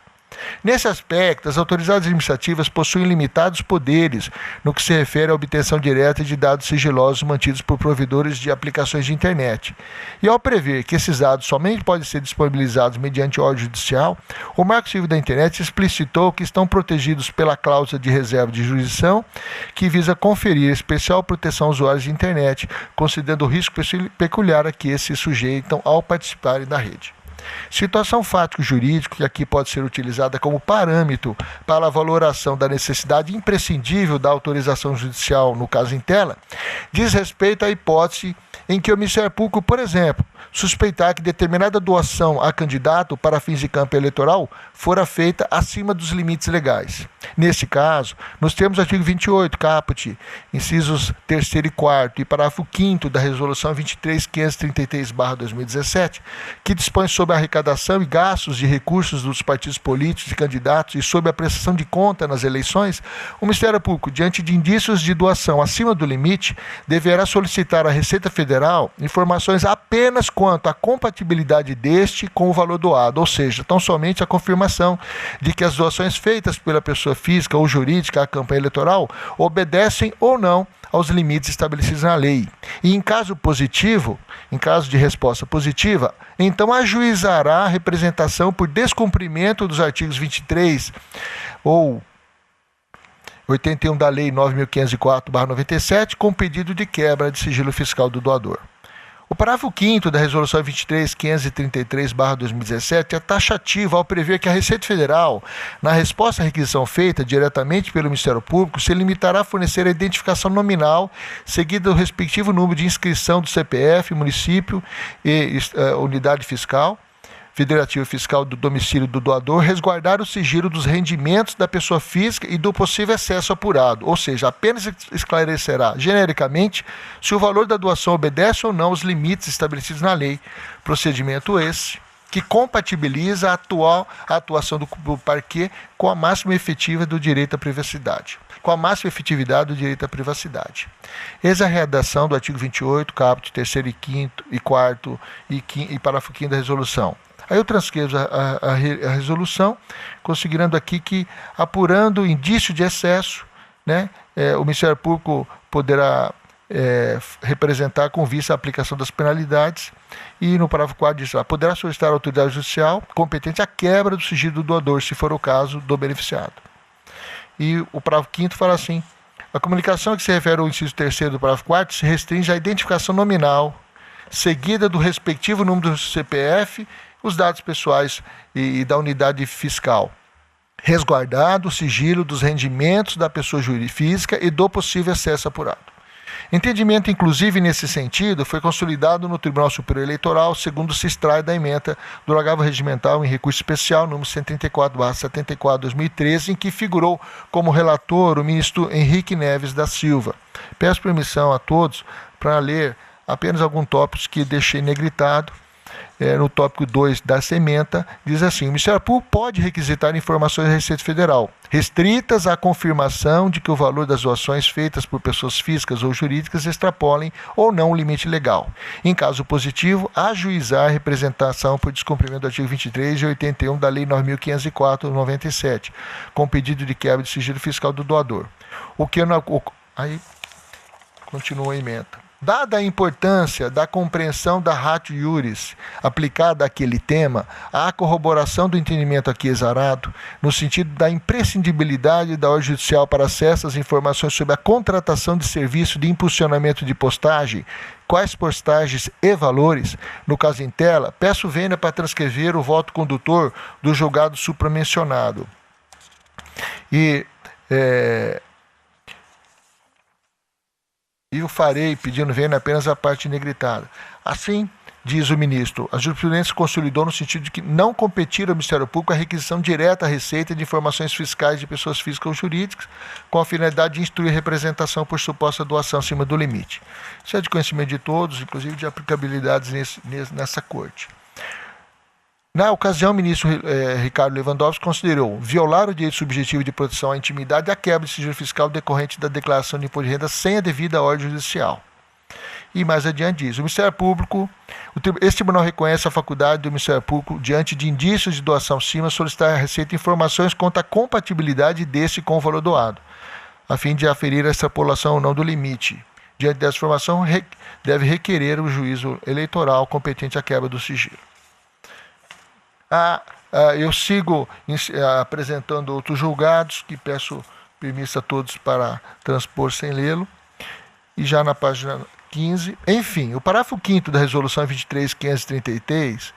Nesse aspecto, as autoridades administrativas possuem limitados poderes no que se refere à obtenção direta de dados sigilosos mantidos por provedores de aplicações de internet. E ao prever que esses dados somente podem ser disponibilizados mediante ordem judicial, o Marco Civil da Internet explicitou que estão protegidos pela cláusula de reserva de jurisdição, que visa conferir especial proteção aos usuários de internet, considerando o risco peculiar a que esses se sujeitam ao participarem da rede. Situação fático-jurídico, que aqui pode ser utilizada como parâmetro para a valoração da necessidade imprescindível da autorização judicial no caso em tela, diz respeito à hipótese em que o Ministério Público, por exemplo, suspeitar que determinada doação a candidato para fins de campo eleitoral fora feita acima dos limites legais. Nesse caso, nos termos do artigo 28, caput, incisos 3º e 4º e parágrafo 5º da Resolução 23.533/2017, que dispõe sobre a arrecadação e gastos de recursos dos partidos políticos e candidatos e sobre a prestação de conta nas eleições, o Ministério Público, diante de indícios de doação acima do limite, deverá solicitar à Receita Federal informações apenas quanto à compatibilidade deste com o valor doado, ou seja, tão somente a confirmação de que as doações feitas pela pessoa física ou jurídica à campanha eleitoral obedecem ou não aos limites estabelecidos na lei. E em caso positivo, em caso de resposta positiva, então ajuizará a representação por descumprimento dos artigos 23 ou 81 da Lei 9.504/97, com pedido de quebra de sigilo fiscal do doador. O parágrafo 5º da Resolução 23.533/2017 é taxativo ao prever que a Receita Federal, na resposta à requisição feita diretamente pelo Ministério Público, se limitará a fornecer a identificação nominal, seguida do respectivo número de inscrição do CPF, município e unidade fiscal, federativo fiscal do domicílio do doador, resguardar o sigilo dos rendimentos da pessoa física e do possível excesso apurado, ou seja, apenas esclarecerá genericamente se o valor da doação obedece ou não aos limites estabelecidos na lei. Procedimento esse que compatibiliza a atuação do parquê com a máxima efetiva do direito à privacidade. Eis a redação do artigo 28, caput 3º e 5º e 4º e parágrafo 5º da resolução. Aí eu transcrevo a resolução, considerando aqui que, apurando indício de excesso, né, o Ministério Público poderá representar com vista à aplicação das penalidades. E no parágrafo 4 diz: poderá solicitar à autoridade judicial competente a quebra do sigilo do doador, se for o caso do beneficiado. E o parágrafo 5º fala assim: a comunicação a que se refere ao inciso 3º do parágrafo 4º se restringe à identificação nominal, seguida do respectivo número do CPF, os dados pessoais e da unidade fiscal, resguardado o sigilo dos rendimentos da pessoa física e do possível acesso apurado. Entendimento, inclusive, nesse sentido, foi consolidado no Tribunal Superior Eleitoral, segundo se extrai da ementa do agravo regimental em recurso especial, número 134/74/2013, em que figurou como relator o ministro Henrique Neves da Silva. Peço permissão a todos para ler apenas alguns tópicos que deixei negritado. No tópico 2 da ementa, diz assim: o Ministério Público pode requisitar informações da Receita Federal, restritas à confirmação de que o valor das doações feitas por pessoas físicas ou jurídicas extrapolem ou não o limite legal. Em caso positivo, ajuizar a representação por descumprimento do artigo 23 e 81 da Lei 9.504/97, com pedido de quebra de sigilo fiscal do doador. Aí continua a ementa. Dada a importância da compreensão da ratio iuris aplicada àquele tema, a corroboração do entendimento aqui exarado, no sentido da imprescindibilidade da ordem judicial para acesso às informações sobre a contratação de serviço de impulsionamento de postagem, quais postagens e valores, no caso em tela, peço vênia para transcrever o voto condutor do julgado supramencionado. E o farei pedindo vênia apenas a parte negritada. Assim, diz o ministro, a jurisprudência consolidou no sentido de que não competir ao Ministério Público a requisição direta à Receita de informações fiscais de pessoas físicas ou jurídicas, com a finalidade de instruir a representação por suposta doação acima do limite. Isso é de conhecimento de todos, inclusive de aplicabilidades nessa corte. Na ocasião, o ministro Ricardo Lewandowski considerou violar o direito subjetivo de proteção à intimidade e a quebra de sigilo fiscal decorrente da declaração de imposto de renda sem a devida ordem judicial. E mais adiante diz: o Ministério Público, esse tribunal reconhece a faculdade do Ministério Público, diante de indícios de doação acima, solicitar à Receita informações quanto à compatibilidade desse com o valor doado, a fim de aferir a extrapolação ou não do limite. Diante dessa informação, deve requerer o juízo eleitoral competente à quebra do sigilo. Eu sigo apresentando outros julgados, que peço permissão a todos para transpor sem lê-lo. E já na página 15, enfim, o parágrafo 5º da resolução 23.533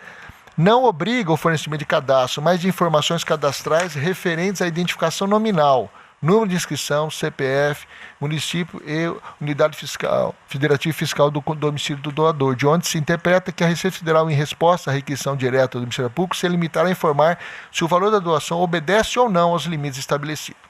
não obriga o fornecimento de cadastro, mas de informações cadastrais referentes à identificação nominal, número de inscrição, CPF, município e unidade fiscal, federativa fiscal do domicílio do doador, de onde se interpreta que a Receita Federal, em resposta à requisição direta do Ministério Público, se limitará a informar se o valor da doação obedece ou não aos limites estabelecidos.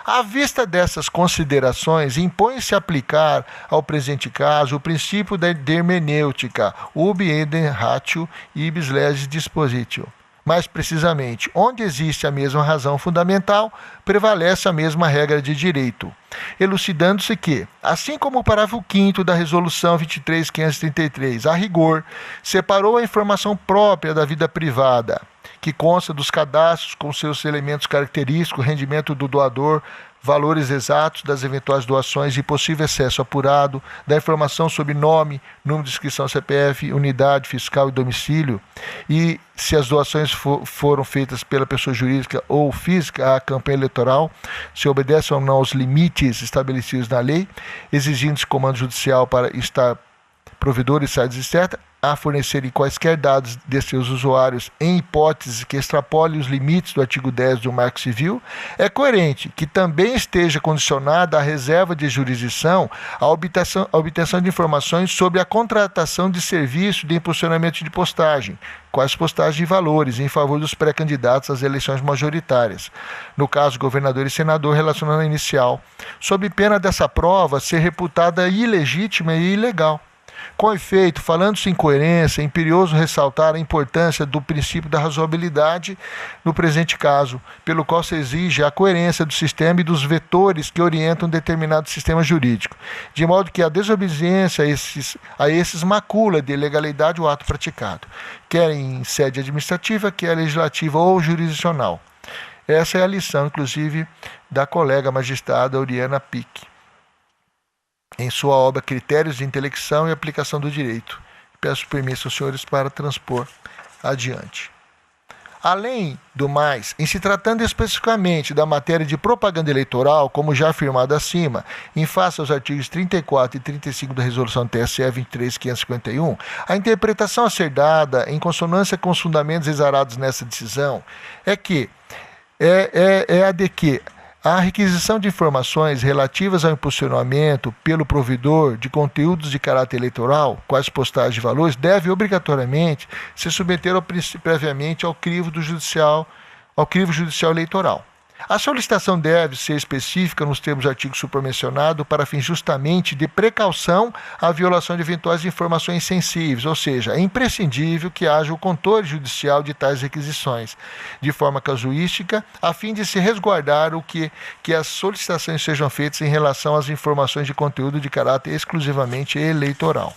À vista dessas considerações, impõe-se aplicar ao presente caso o princípio da hermenêutica, ubi idem ratio ibis legis dispositio. Mais precisamente, onde existe a mesma razão fundamental, prevalece a mesma regra de direito, elucidando-se que, assim como o parágrafo 5º da Resolução 23.533, a rigor, separou a informação própria da vida privada, que consta dos cadastros com seus elementos característicos, rendimento do doador, valores exatos das eventuais doações e possível acesso apurado, da informação sobre nome, número de inscrição CPF, unidade fiscal e domicílio, e se as doações foram feitas pela pessoa jurídica ou física à campanha eleitoral, se obedece ou não aos limites estabelecidos na lei, exigindo-se comando judicial para estar provedor e sites externas, a fornecerem quaisquer dados de seus usuários em hipótese que extrapole os limites do artigo 10 do Marco Civil, é coerente que também esteja condicionada a reserva de jurisdição a obtenção de informações sobre a contratação de serviço de impulsionamento de postagem, quais postagens e valores em favor dos pré-candidatos às eleições majoritárias, no caso governador e senador, relacionando a inicial, sob pena dessa prova ser reputada ilegítima e ilegal. Com efeito, falando-se em coerência, é imperioso ressaltar a importância do princípio da razoabilidade no presente caso, pelo qual se exige a coerência do sistema e dos vetores que orientam determinado sistema jurídico, de modo que a desobediência a esses macula de ilegalidade o ato praticado, quer em sede administrativa, quer legislativa ou jurisdicional. Essa é a lição, inclusive, da colega magistrada Oriana Pique. em sua obra Critérios de Intelecção e Aplicação do Direito. Peço permisso aos senhores para transpor adiante. Além do mais, em se tratando especificamente da matéria de propaganda eleitoral, como já afirmado acima, em face aos artigos 34 e 35 da Resolução TSE 23.551, a interpretação a ser dada, em consonância com os fundamentos exarados nessa decisão, é a de que a requisição de informações relativas ao impulsionamento pelo provedor de conteúdos de caráter eleitoral, quais postagens de valores, deve obrigatoriamente se submeter previamente ao crivo judicial eleitoral. A solicitação deve ser específica nos termos do artigo supramencionado para fins justamente de precaução à violação de eventuais informações sensíveis, ou seja, é imprescindível que haja o controle judicial de tais requisições, de forma casuística, a fim de se resguardar o que as solicitações sejam feitas em relação às informações de conteúdo de caráter exclusivamente eleitoral.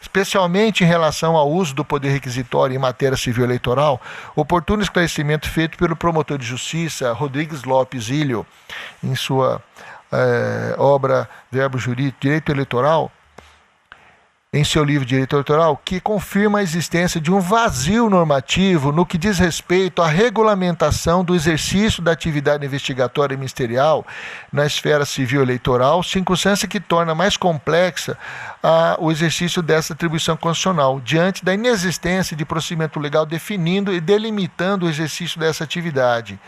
Especialmente em relação ao uso do poder requisitório em matéria civil eleitoral, oportuno esclarecimento feito pelo promotor de justiça Rodrigues Lopes Ilho, em sua obra Verbo Jurídico Direito Eleitoral, em seu livro Direito Eleitoral, que confirma a existência de um vazio normativo no que diz respeito à regulamentação do exercício da atividade investigatória e ministerial na esfera civil eleitoral, circunstância que torna mais complexa o exercício dessa atribuição constitucional, diante da inexistência de procedimento legal definindo e delimitando o exercício dessa atividade.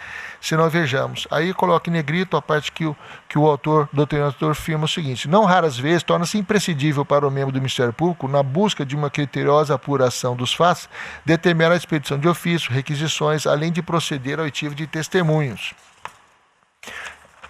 Se nós vejamos, aí coloca em negrito a parte que o autor, doutrinador, afirma o seguinte: não raras vezes torna-se imprescindível para o membro do Ministério Público, na busca de uma criteriosa apuração dos fatos, determinar a expedição de ofício, requisições, além de proceder ao oitivo de testemunhos.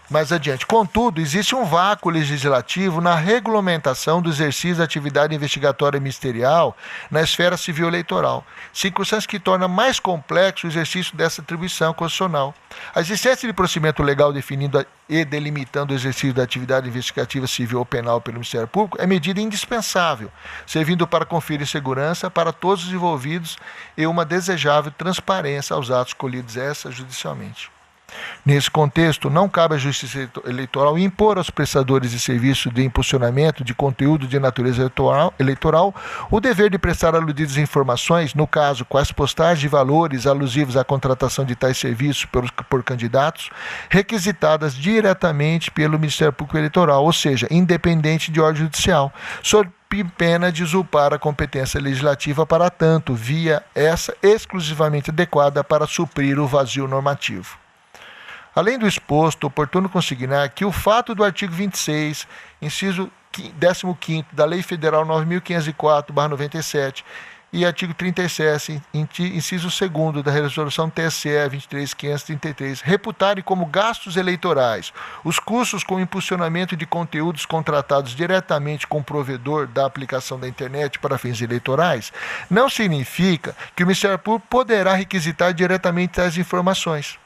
Mais adiante, contudo, existe um vácuo legislativo na regulamentação do exercício da atividade investigatória ministerial na esfera civil eleitoral, circunstância que torna mais complexo o exercício dessa atribuição constitucional. A existência de procedimento legal definindo e delimitando o exercício da atividade investigativa civil ou penal pelo Ministério Público é medida indispensável, servindo para conferir segurança para todos os envolvidos e uma desejável transparência aos atos colhidos extrajudicialmente. Nesse contexto, não cabe à Justiça Eleitoral impor aos prestadores de serviço de impulsionamento de conteúdo de natureza eleitoral o dever de prestar aludidas informações, no caso, quais postagens de valores alusivos à contratação de tais serviços por candidatos, requisitadas diretamente pelo Ministério Público Eleitoral, ou seja, independente de ordem judicial, sob pena de usurpar a competência legislativa para tanto, via essa exclusivamente adequada para suprir o vazio normativo. Além do exposto, oportuno consignar que o fato do artigo 26, inciso 15º da Lei Federal 9.504/97 e artigo 37, inciso 2º da Resolução TSE 23.533, reputarem como gastos eleitorais os custos com impulsionamento de conteúdos contratados diretamente com o provedor da aplicação da internet para fins eleitorais, não significa que o Ministério Público poderá requisitar diretamente tais informações.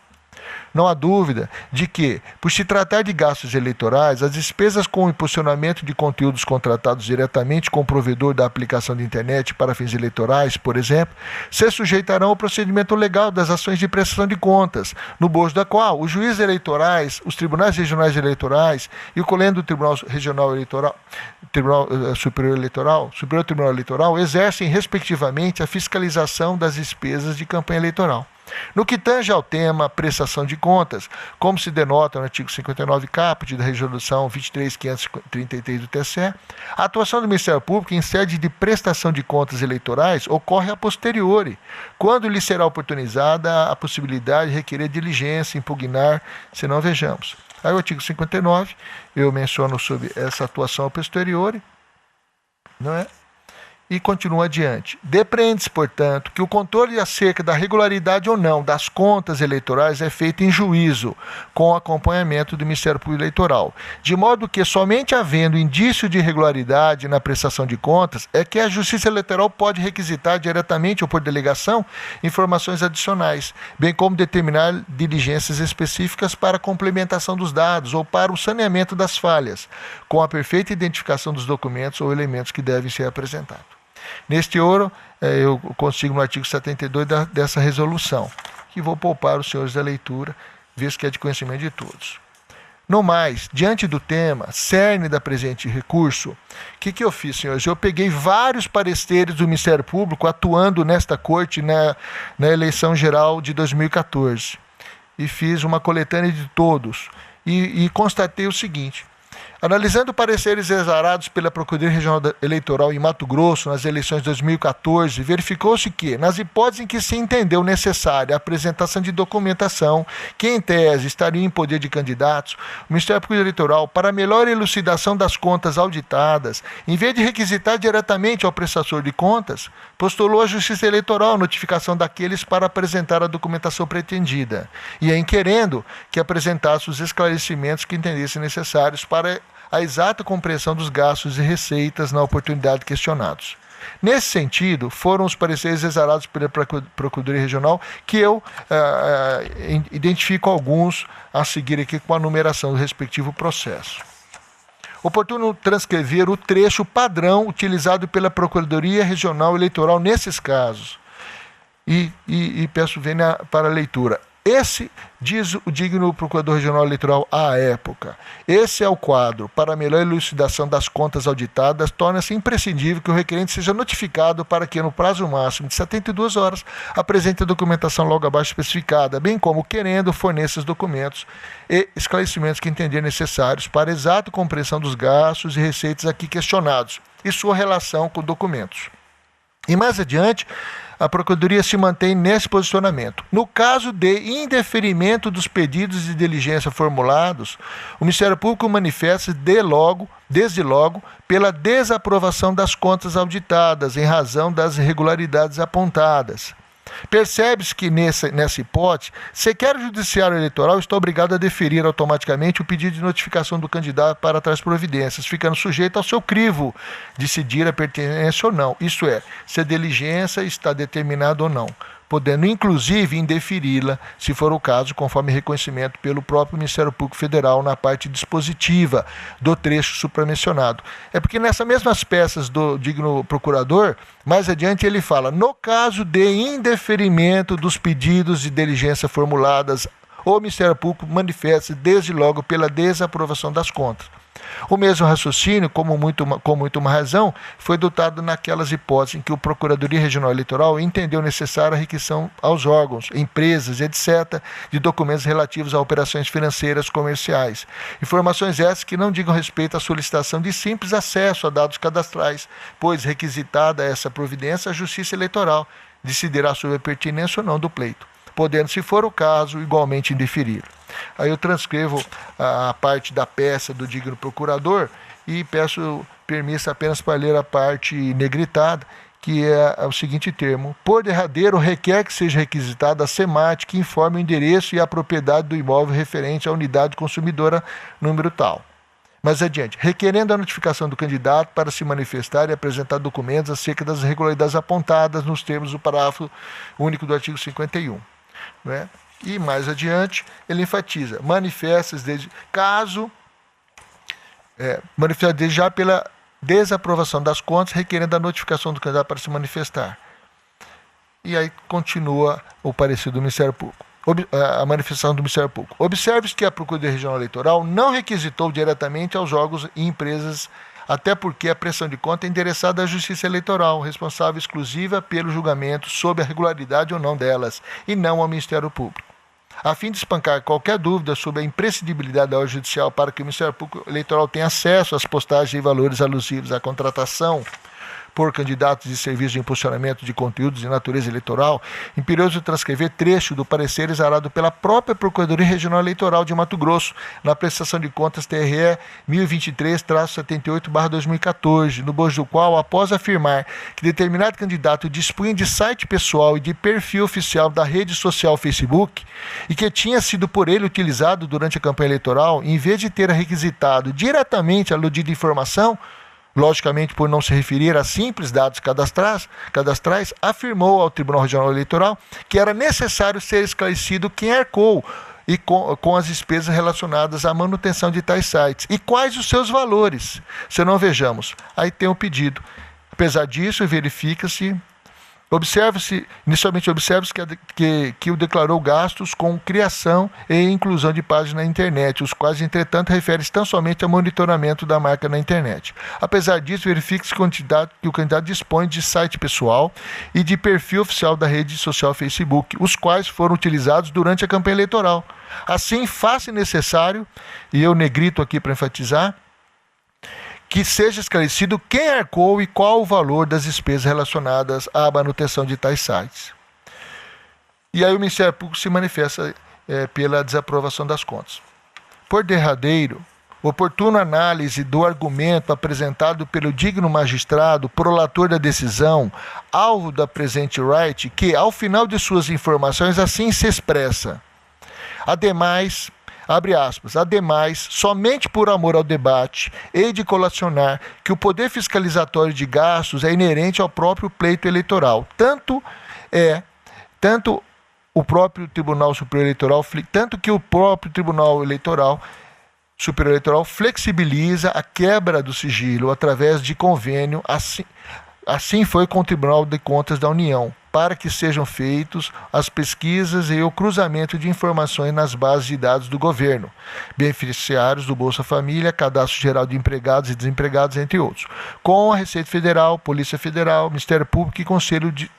Não há dúvida de que, por se tratar de gastos eleitorais, as despesas com o impulsionamento de conteúdos contratados diretamente com o provedor da aplicação de internet para fins eleitorais, por exemplo, se sujeitarão ao procedimento legal das ações de prestação de contas, no bojo da qual os juízes eleitorais, os tribunais regionais eleitorais e o colégio do Tribunal Regional Eleitoral, Superior Tribunal Eleitoral exercem, respectivamente, a fiscalização das despesas de campanha eleitoral. No que tange ao tema prestação de contas, como se denota no artigo 59 caput da Resolução 23.533 do TSE, a atuação do Ministério Público em sede de prestação de contas eleitorais ocorre a posteriori, quando lhe será oportunizada a possibilidade de requerer diligência, impugnar, se não vejamos. Aí o artigo 59, eu menciono sobre essa atuação a posteriori, não é? E continua adiante. Depreende-se, portanto, que o controle acerca da regularidade ou não das contas eleitorais é feito em juízo, com acompanhamento do Ministério Público Eleitoral, de modo que somente havendo indício de irregularidade na prestação de contas é que a Justiça Eleitoral pode requisitar diretamente ou por delegação informações adicionais, bem como determinar diligências específicas para a complementação dos dados ou para o saneamento das falhas, com a perfeita identificação dos documentos ou elementos que devem ser apresentados. Neste ouro, eu consigo no artigo 72 dessa resolução, que vou poupar os senhores da leitura, visto que é de conhecimento de todos. No mais, diante do tema, cerne da presente recurso, o que eu fiz, senhores? Eu peguei vários pareceres do Ministério Público atuando nesta corte na eleição geral de 2014 e fiz uma coletânea de todos e constatei o seguinte: analisando pareceres exarados pela Procuradoria Regional Eleitoral em Mato Grosso nas eleições de 2014, verificou-se que, nas hipóteses em que se entendeu necessária a apresentação de documentação que, em tese, estaria em poder de candidatos, o Ministério Público Eleitoral, para melhor elucidação das contas auditadas, em vez de requisitar diretamente ao prestador de contas, postulou à Justiça Eleitoral a notificação daqueles para apresentar a documentação pretendida, e em querendo que apresentasse os esclarecimentos que entendessem necessários para a exata compreensão dos gastos e receitas na oportunidade questionados. Nesse sentido, foram os pareceres exarados pela Procuradoria Regional que eu identifico alguns a seguir aqui com a numeração do respectivo processo. Oportuno transcrever o trecho padrão utilizado pela Procuradoria Regional Eleitoral nesses casos. E peço vênia para a leitura. Esse, diz o digno Procurador Regional Eleitoral à época, esse é o quadro. Para a melhor elucidação das contas auditadas, torna-se imprescindível que o requerente seja notificado para que, no prazo máximo de 72 horas, apresente a documentação logo abaixo especificada, bem como, querendo, forneça os documentos e esclarecimentos que entender necessários para a exata compreensão dos gastos e receitas aqui questionados e sua relação com documentos. E mais adiante, a Procuradoria se mantém nesse posicionamento. No caso de indeferimento dos pedidos de diligência formulados, o Ministério Público manifesta desde logo pela desaprovação das contas auditadas em razão das irregularidades apontadas. Percebe-se que, nessa hipótese, sequer o Judiciário Eleitoral está obrigado a deferir automaticamente o pedido de notificação do candidato para tais providências, ficando sujeito ao seu crivo decidir a pertinência ou não, isto é, se a diligência está determinada ou não, podendo inclusive indeferi-la, se for o caso, conforme reconhecimento pelo próprio Ministério Público Federal na parte dispositiva do trecho supramencionado. É porque nessas mesmas peças do digno procurador, mais adiante ele fala: no caso de indeferimento dos pedidos de diligência formuladas, o Ministério Público manifesta desde logo pela desaprovação das contas. O mesmo raciocínio, com muito uma razão, foi adotado naquelas hipóteses em que o Procuradoria Regional Eleitoral entendeu necessária a requisição aos órgãos, empresas, etc., de documentos relativos a operações financeiras comerciais. Informações essas que não digam respeito à solicitação de simples acesso a dados cadastrais, pois, requisitada essa providência, a Justiça Eleitoral decidirá sobre a pertinência ou não do pleito, podendo, se for o caso, igualmente indeferir. Aí eu transcrevo a parte da peça do digno procurador e peço permissão apenas para ler a parte negritada, que é o seguinte termo: por derradeiro, requer que seja requisitada a SEMAT que informe o endereço e a propriedade do imóvel referente à unidade consumidora número tal. Mais adiante, requerendo a notificação do candidato para se manifestar e apresentar documentos acerca das irregularidades apontadas nos termos do parágrafo único do artigo 51. Né? E mais adiante, ele enfatiza: manifesta-se desde já pela desaprovação das contas, requerendo a notificação do candidato para se manifestar. E aí continua o parecer do Ministério Público. A manifestação do Ministério Público. Observe-se que a Procuradoria Regional Eleitoral não requisitou diretamente aos órgãos e empresas, até porque a prestação de conta é endereçada à Justiça Eleitoral, responsável exclusiva pelo julgamento sobre a regularidade ou não delas, e não ao Ministério Público. A fim de espancar qualquer dúvida sobre a imprescindibilidade da ordem judicial para que o Ministério Público Eleitoral tenha acesso às postagens e valores alusivos à contratação por candidatos de serviço de impulsionamento de conteúdos de natureza eleitoral, imperioso transcrever trecho do parecer exarado pela própria Procuradoria Regional Eleitoral de Mato Grosso, na prestação de contas TRE 1023-78/2014, no bojo do qual, após afirmar que determinado candidato dispunha de site pessoal e de perfil oficial da rede social Facebook, e que tinha sido por ele utilizado durante a campanha eleitoral, em vez de ter requisitado diretamente a aludida informação, logicamente por não se referir a simples dados cadastrais, afirmou ao Tribunal Regional Eleitoral que era necessário ser esclarecido quem arcou e com as despesas relacionadas à manutenção de tais sites e quais os seus valores. Se não, vejamos, aí tem o pedido. Apesar disso, verifica-se Inicialmente observa-se que o declarou gastos com criação e inclusão de páginas na internet, os quais, entretanto, referem-se tão somente ao monitoramento da marca na internet. Apesar disso, verifica-se que o candidato dispõe de site pessoal e de perfil oficial da rede social Facebook, os quais foram utilizados durante a campanha eleitoral. Assim, faz-se necessário, e eu negrito aqui para enfatizar, que seja esclarecido quem arcou e qual o valor das despesas relacionadas à manutenção de tais sites. E aí o Ministério Público se manifesta pela desaprovação das contas. Por derradeiro, oportuna análise do argumento apresentado pelo digno magistrado, prolator da decisão, alvo da presente right, que, ao final de suas informações, assim se expressa. Ademais, abre aspas, ademais, somente por amor ao debate, hei de colacionar que o poder fiscalizatório de gastos é inerente ao próprio pleito eleitoral. Tanto o próprio Tribunal Superior Eleitoral, tanto que o próprio Tribunal Superior Eleitoral flexibiliza a quebra do sigilo através de convênio, assim foi com o Tribunal de Contas da União, para que sejam feitos as pesquisas e o cruzamento de informações nas bases de dados do governo, beneficiários do Bolsa Família, Cadastro Geral de Empregados e Desempregados, entre outros, com a Receita Federal, Polícia Federal, Ministério Público e Conselho de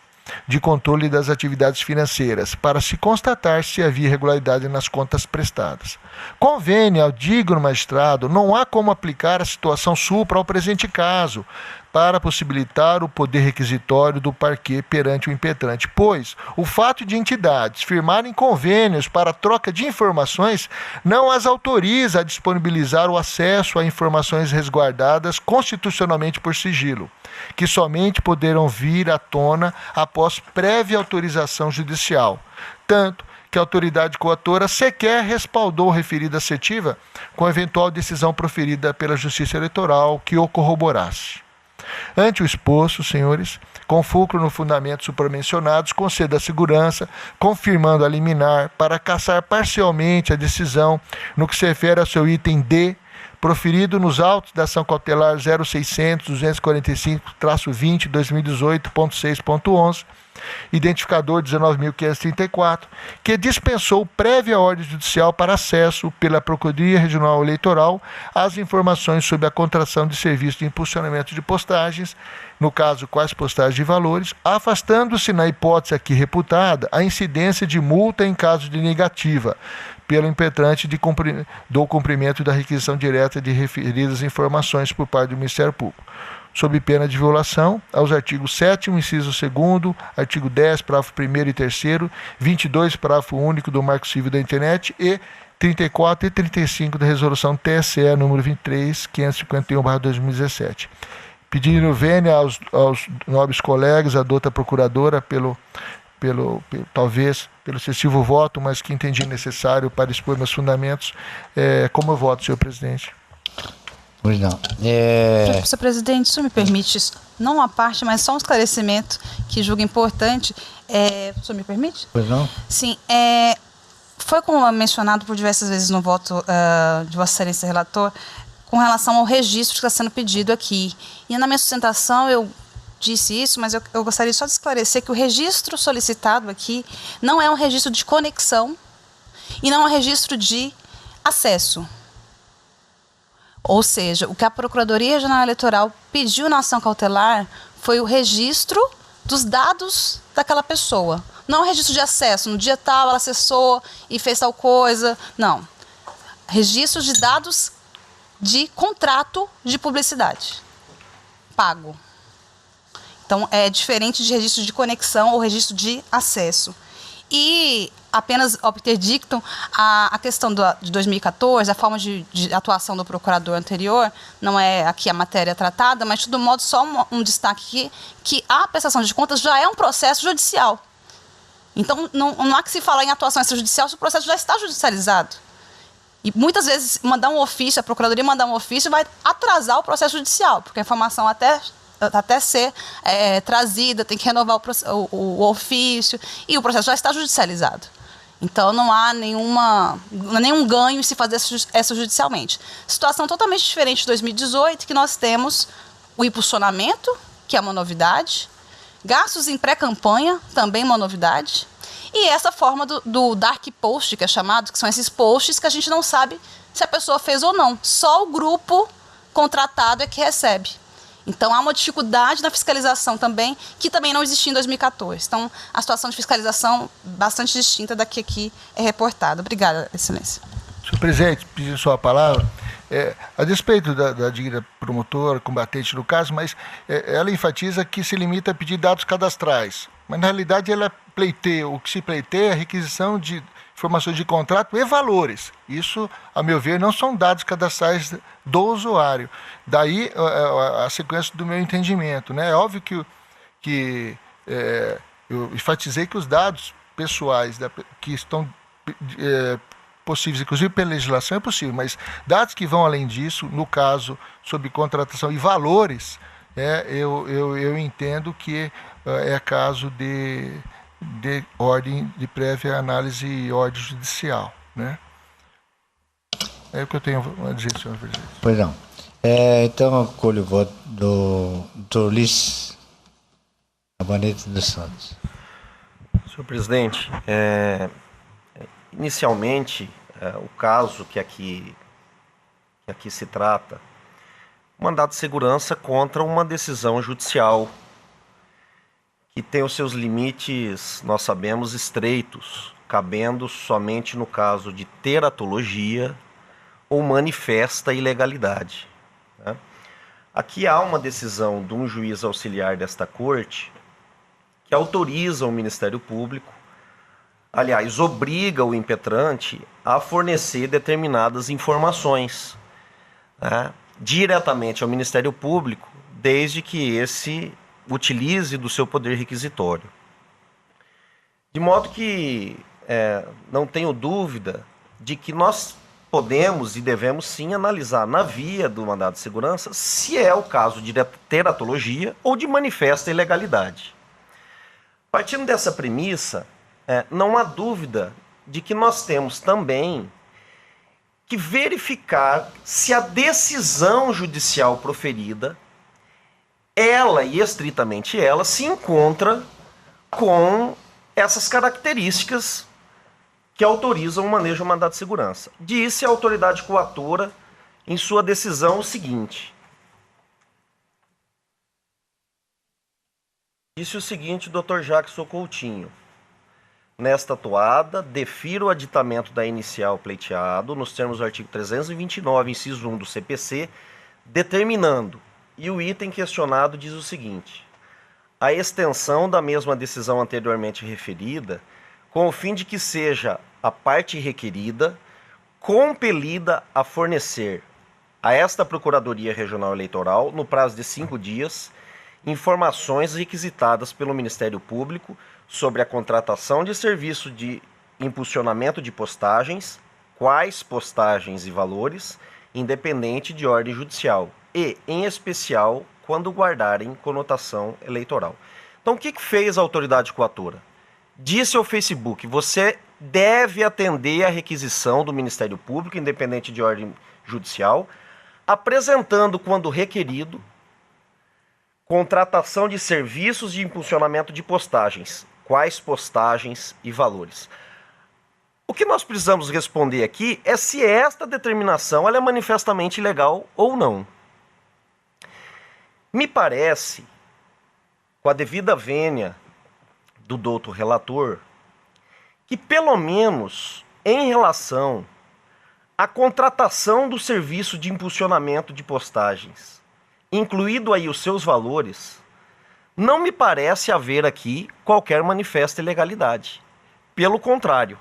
Controle das Atividades Financeiras, para se constatar se havia irregularidade nas contas prestadas. Convém ao digno magistrado, não há como aplicar a situação supra ao presente caso, para possibilitar o poder requisitório do parquê perante o impetrante, pois o fato de entidades firmarem convênios para troca de informações não as autoriza a disponibilizar o acesso a informações resguardadas constitucionalmente por sigilo, que somente poderão vir à tona após prévia autorização judicial. Tanto que a autoridade coatora sequer respaldou referida assertiva com a eventual decisão proferida pela Justiça Eleitoral que o corroborasse. Ante o exposto, senhores, com fulcro no fundamento supramencionados, conceda a segurança, confirmando a liminar para cassar parcialmente a decisão no que se refere ao seu item D, proferido nos autos da ação cautelar 0600-245-2018.6.11, identificador 19.534, que dispensou prévia ordem judicial para acesso pela Procuradoria Regional Eleitoral às informações sobre a contratação de serviço de impulsionamento de postagens, no caso, quais postagens de valores, afastando-se, na hipótese aqui reputada, a incidência de multa em caso de negativa, pelo impetrante do cumprimento da requisição direta de referidas informações por parte do Ministério Público, sob pena de violação aos artigos 7º, inciso 2º, artigo 10, parágrafo 1º e 3º, 22, parágrafo único do Marco Civil da Internet e 34 e 35 da Resolução TSE número 23.551/2017. Pedindo vênia aos nobres colegas, à douta procuradora, talvez pelo excessivo voto, mas que entendi necessário para expor meus fundamentos, como eu voto, senhor presidente. Pois não. Senhor presidente, se me permite, não uma parte, mas só um esclarecimento que julgo importante. O senhor me permite? Pois não. Sim. Foi como mencionado por diversas vezes no voto de Vossa Excelência Relator, com relação ao registro que está sendo pedido aqui. E na minha sustentação eu disse isso, mas eu gostaria só de esclarecer que o registro solicitado aqui não é um registro de conexão e não é um registro de acesso. Ou seja, o que a Procuradoria Regional Eleitoral pediu na ação cautelar foi o registro dos dados daquela pessoa. Não o registro de acesso, no dia tal ela acessou e fez tal coisa. Não. Registro de dados de contrato de publicidade pago. Então, é diferente de registro de conexão ou registro de acesso. E apenas obter dictum, a questão de 2014, a forma de atuação do procurador anterior, não é aqui a matéria tratada, mas, de todo modo, só um destaque aqui, que a prestação de contas já é um processo judicial. Então, não há que se falar em atuação extrajudicial se o processo já está judicializado. E, muitas vezes, mandar um ofício, a Procuradoria mandar um ofício vai atrasar o processo judicial, porque a informação até ser trazida, tem que renovar o ofício, e o processo já está judicializado. Então, não há nenhum ganho em se fazer extrajudicialmente. Situação totalmente diferente de 2018, que nós temos o impulsionamento, que é uma novidade, Gastos em pré-campanha, também uma novidade. E essa forma do dark post, que é chamado, que são esses posts que a gente não sabe se a pessoa fez ou não. Só o grupo contratado é que recebe. Então, há uma dificuldade na fiscalização também, que também não existia em 2014. Então, a situação de fiscalização bastante distinta da que aqui é reportada. Obrigada, Excelência. Senhor presidente, pedindo sua palavra, a despeito da digna promotora, combatente no caso, mas ela enfatiza que se limita a pedir dados cadastrais. Mas, na realidade, ela pleiteia, o que se pleiteia é a requisição de informações de contrato e valores. Isso, a meu ver, não são dados cadastrais do usuário. Daí a sequência do meu entendimento, né? É óbvio que eu enfatizei que os dados pessoais que estão possíveis, inclusive pela legislação, é possível, mas dados que vão além disso, no caso, sobre contratação e valores, eu entendo que é caso de ordem de prévia análise e ordem judicial, né? É o que eu tenho a dizer, senhor presidente. Pois não. Então, eu colho o voto do Dr. Ulisses Abanete dos Santos. Senhor presidente, inicialmente, o caso que aqui se trata, mandado de segurança contra uma decisão judicial que tem os seus limites, nós sabemos, estreitos, cabendo somente no caso de teratologia ou manifesta ilegalidade, né? Aqui há uma decisão de um juiz auxiliar desta corte que autoriza o Ministério Público, aliás, obriga o impetrante a fornecer determinadas informações, né, diretamente ao Ministério Público, desde que esse utilize do seu poder requisitório. De modo que não tenho dúvida de que nós podemos e devemos sim analisar na via do mandado de segurança se é o caso de teratologia ou de manifesta ilegalidade. Partindo dessa premissa, não há dúvida de que nós temos também que verificar se a decisão judicial proferida, ela e estritamente ela, se encontra com essas características que autorizam o manejo do mandado de segurança. Disse a autoridade coatora em sua decisão o seguinte. Disse o seguinte, Dr. Jackson Coutinho. Nesta toada, defiro o aditamento da inicial pleiteado nos termos do artigo 329, inciso 1 do CPC, determinando, e o item questionado diz o seguinte: a extensão da mesma decisão anteriormente referida, com o fim de que seja a parte requerida compelida a fornecer a esta Procuradoria Regional Eleitoral, no prazo de 5 dias, informações requisitadas pelo Ministério Público sobre a contratação de serviço de impulsionamento de postagens, quais postagens e valores, independente de ordem judicial, e, em especial, quando guardarem conotação eleitoral. Então, o que fez a autoridade coatora? Disse ao Facebook, você deve atender à requisição do Ministério Público, independente de ordem judicial, apresentando, quando requerido, contratação de serviços de impulsionamento de postagens, quais postagens e valores. O que nós precisamos responder aqui é se esta determinação ela é manifestamente ilegal ou não. Me parece, com a devida vênia do doutor relator, que pelo menos em relação à contratação do serviço de impulsionamento de postagens, incluído aí os seus valores, não me parece haver aqui qualquer manifesta ilegalidade. Pelo contrário,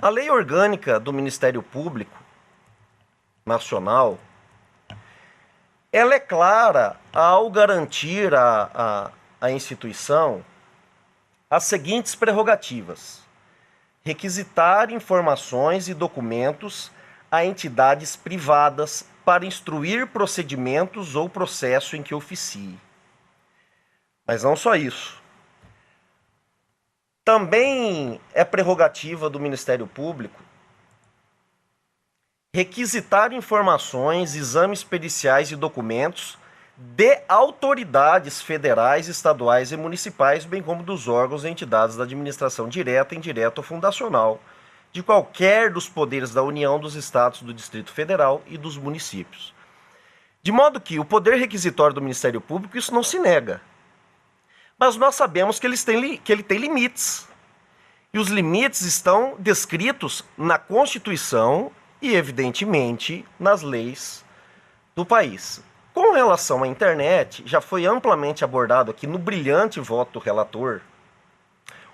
a Lei Orgânica do Ministério Público Nacional, ela é clara ao garantir à instituição as seguintes prerrogativas: requisitar informações e documentos a entidades privadas para instruir procedimentos ou processo em que oficie. Mas não só isso. Também é prerrogativa do Ministério Público requisitar informações, exames periciais e documentos de autoridades federais, estaduais e municipais, bem como dos órgãos e entidades da administração direta, indireta ou fundacional, de qualquer dos poderes da União, dos estados, do Distrito Federal e dos municípios. De modo que o poder requisitório do Ministério Público, isso não se nega. Mas nós sabemos que ele tem limites. E os limites estão descritos na Constituição e, evidentemente, nas leis do país. Com relação à internet, já foi amplamente abordado aqui no brilhante voto do relator,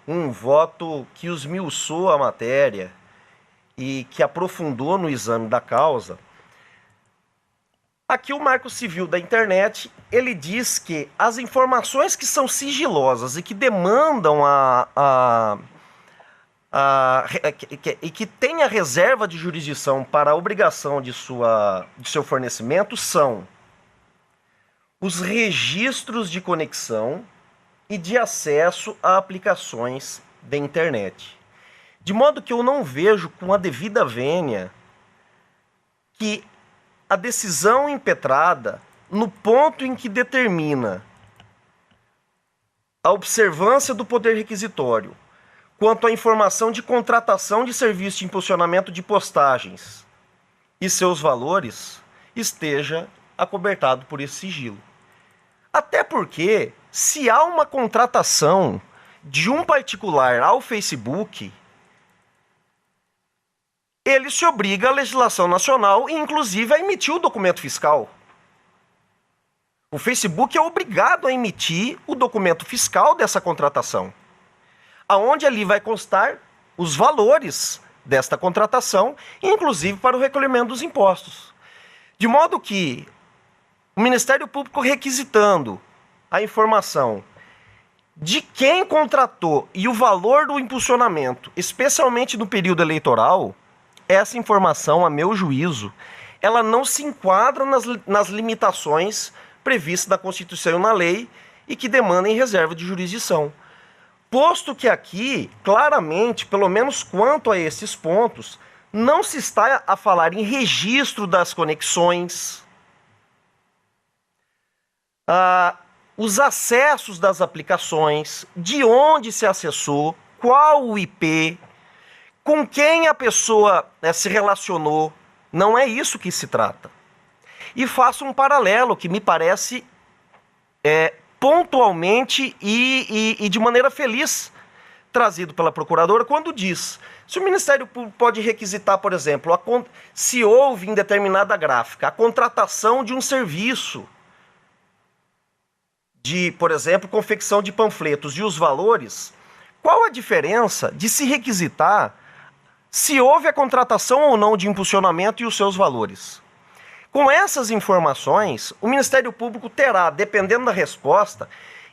um voto que esmiuçou a matéria e que aprofundou no exame da causa. Aqui o Marco Civil da Internet, ele diz que as informações que são sigilosas e que demandam e que tem a reserva de jurisdição para a obrigação de seu fornecimento são os registros de conexão e de acesso a aplicações da internet. De modo que eu não vejo com a devida vênia que a decisão impetrada, no ponto em que determina a observância do poder requisitório quanto à informação de contratação de serviço de impulsionamento de postagens e seus valores, esteja acobertado por esse sigilo. Até porque, se há uma contratação de um particular ao Facebook, ele se obriga à legislação nacional e, inclusive, a emitir o documento fiscal. O Facebook é obrigado a emitir o documento fiscal dessa contratação, aonde ali vai constar os valores desta contratação, inclusive para o recolhimento dos impostos. De modo que o Ministério Público requisitando a informação de quem contratou e o valor do impulsionamento, especialmente no período eleitoral, essa informação, a meu juízo, ela não se enquadra nas limitações previstas na Constituição e na lei e que demandam reserva de jurisdição. Posto que aqui, claramente, pelo menos quanto a esses pontos, não se está a falar em registro das conexões, os acessos das aplicações, de onde se acessou, qual o IP, com quem a pessoa se relacionou. Não é isso que se trata. E faço um paralelo que me parece pontualmente e de maneira feliz trazido pela procuradora quando diz: se o Ministério Público pode requisitar, por exemplo, se houve em determinada gráfica a contratação de um serviço de, por exemplo, confecção de panfletos e os valores, qual a diferença de se requisitar se houve a contratação ou não de impulsionamento e os seus valores? Com essas informações, o Ministério Público terá, dependendo da resposta,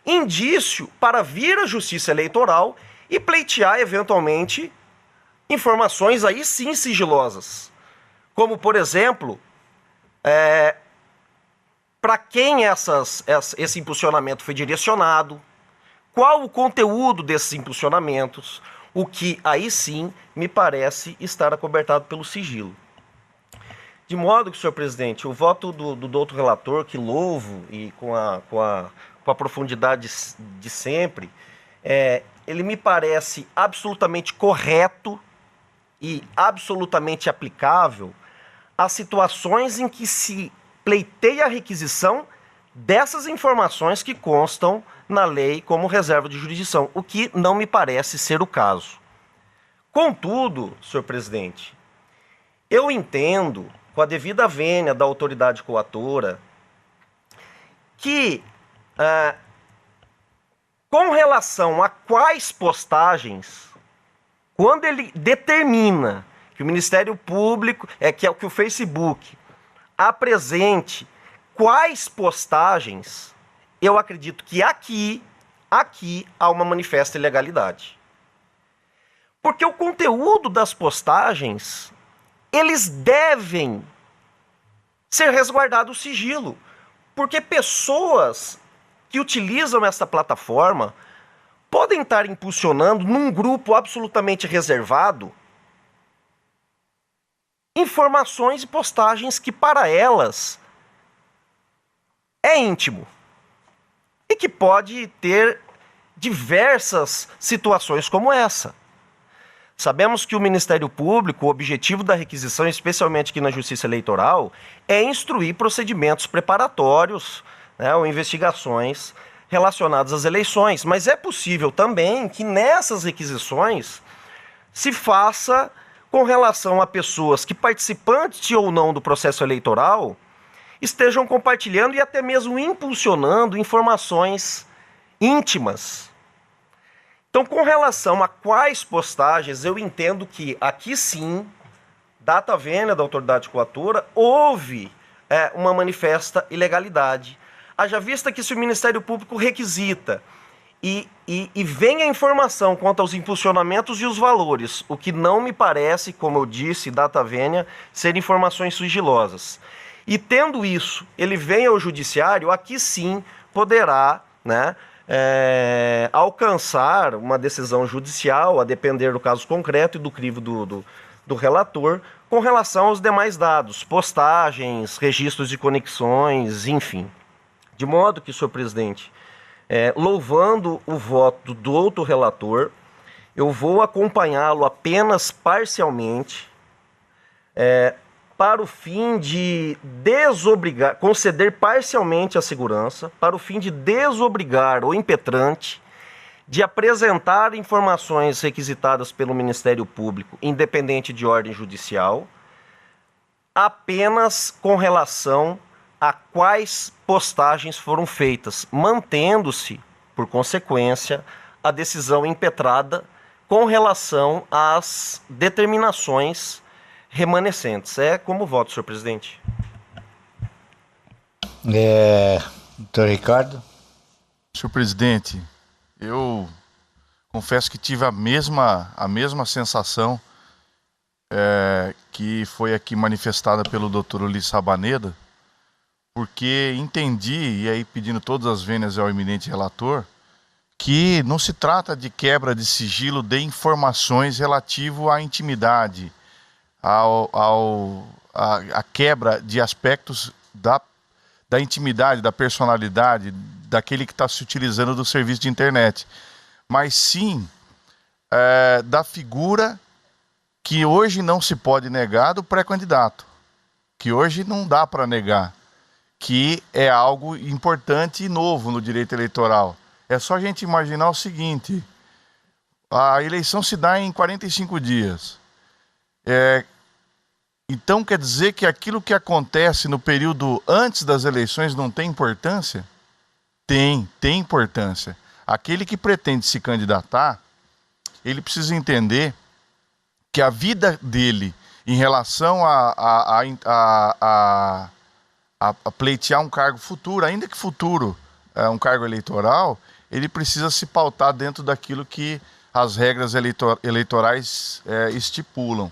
indício para vir à Justiça Eleitoral e pleitear, eventualmente, informações aí sim sigilosas. Como, por exemplo, para quem esse impulsionamento foi direcionado, qual o conteúdo desses impulsionamentos, o que aí sim me parece estar acobertado pelo sigilo. De modo que, senhor presidente, o voto do outro relator, que louvo e com a profundidade de sempre, ele me parece absolutamente correto e absolutamente aplicável às situações em que se pleiteia a requisição dessas informações que constam na lei como reserva de jurisdição, o que não me parece ser o caso. Contudo, senhor presidente, eu entendo, com a devida vênia da autoridade coatora, que, com relação a quais postagens, quando ele determina que o Ministério Público, que o Facebook apresente quais postagens, eu acredito que aqui há uma manifesta ilegalidade. Porque o conteúdo das postagens, eles devem ser resguardados sigilo. Porque pessoas que utilizam essa plataforma podem estar impulsionando num grupo absolutamente reservado informações e postagens que para elas é íntimo e que pode ter diversas situações como essa. Sabemos que o Ministério Público, o objetivo da requisição, especialmente aqui na Justiça Eleitoral, é instruir procedimentos preparatórios, né, ou investigações relacionadas às eleições. Mas é possível também que nessas requisições se faça com relação a pessoas que, participantes ou não do processo eleitoral, estejam compartilhando e até mesmo impulsionando informações íntimas. Então, com relação a quais postagens, eu entendo que aqui sim, data vênia da autoridade coatora, houve uma manifesta ilegalidade. Haja vista que se o Ministério Público requisita e vem a informação quanto aos impulsionamentos e os valores, o que não me parece, como eu disse, data vênia, ser informações sigilosas. E tendo isso, ele vem ao judiciário, aqui sim poderá, né, alcançar uma decisão judicial, a depender do caso concreto e do crivo do relator, com relação aos demais dados, postagens, registros de conexões, enfim. De modo que, senhor presidente, louvando o voto do outro relator, eu vou acompanhá-lo apenas parcialmente, para o fim de desobrigar, conceder parcialmente a segurança, para o fim de desobrigar o impetrante de apresentar informações requisitadas pelo Ministério Público, independente de ordem judicial, apenas com relação a quais postagens foram feitas, mantendo-se, por consequência, a decisão impetrada com relação às determinações remanescentes. É como voto, senhor presidente. Doutor Ricardo. Senhor presidente, eu confesso que tive a mesma sensação que foi aqui manifestada pelo doutor Ulisses Rabaneda, porque entendi, e aí pedindo todas as vênias ao eminente relator, que não se trata de quebra de sigilo de informações relativo à intimidade, a quebra de aspectos da intimidade, da personalidade, daquele que está se utilizando do serviço de internet, mas sim da figura que hoje não se pode negar do pré-candidato, que hoje não dá para negar, que é algo importante e novo no direito eleitoral. É só a gente imaginar o seguinte: a eleição se dá em 45 dias. Então quer dizer que aquilo que acontece no período antes das eleições não tem importância? Tem importância. Aquele que pretende se candidatar, ele precisa entender que a vida dele em relação a pleitear um cargo futuro, ainda que futuro, um cargo eleitoral, ele precisa se pautar dentro daquilo que as regras eleitorais estipulam.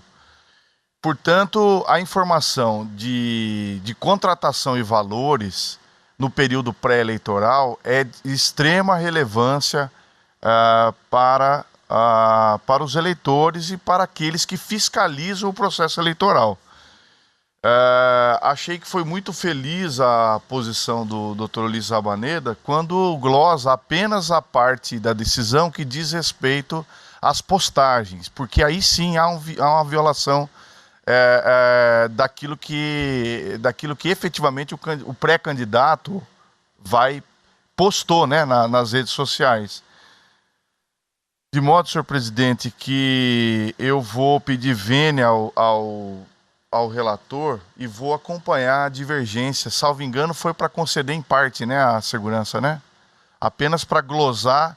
Portanto, a informação de contratação e valores no período pré-eleitoral é de extrema relevância para os eleitores e para aqueles que fiscalizam o processo eleitoral. Achei que foi muito feliz a posição do Dr. Ulisses Rabaneda quando glosa apenas a parte da decisão que diz respeito às postagens, porque aí sim há uma violação daquilo que efetivamente o pré-candidato postou, né, nas redes sociais. De modo, senhor presidente, que eu vou pedir vênia ao relator e vou acompanhar a divergência. Salvo engano, foi para conceder em parte, né, a segurança, né? Apenas para glosar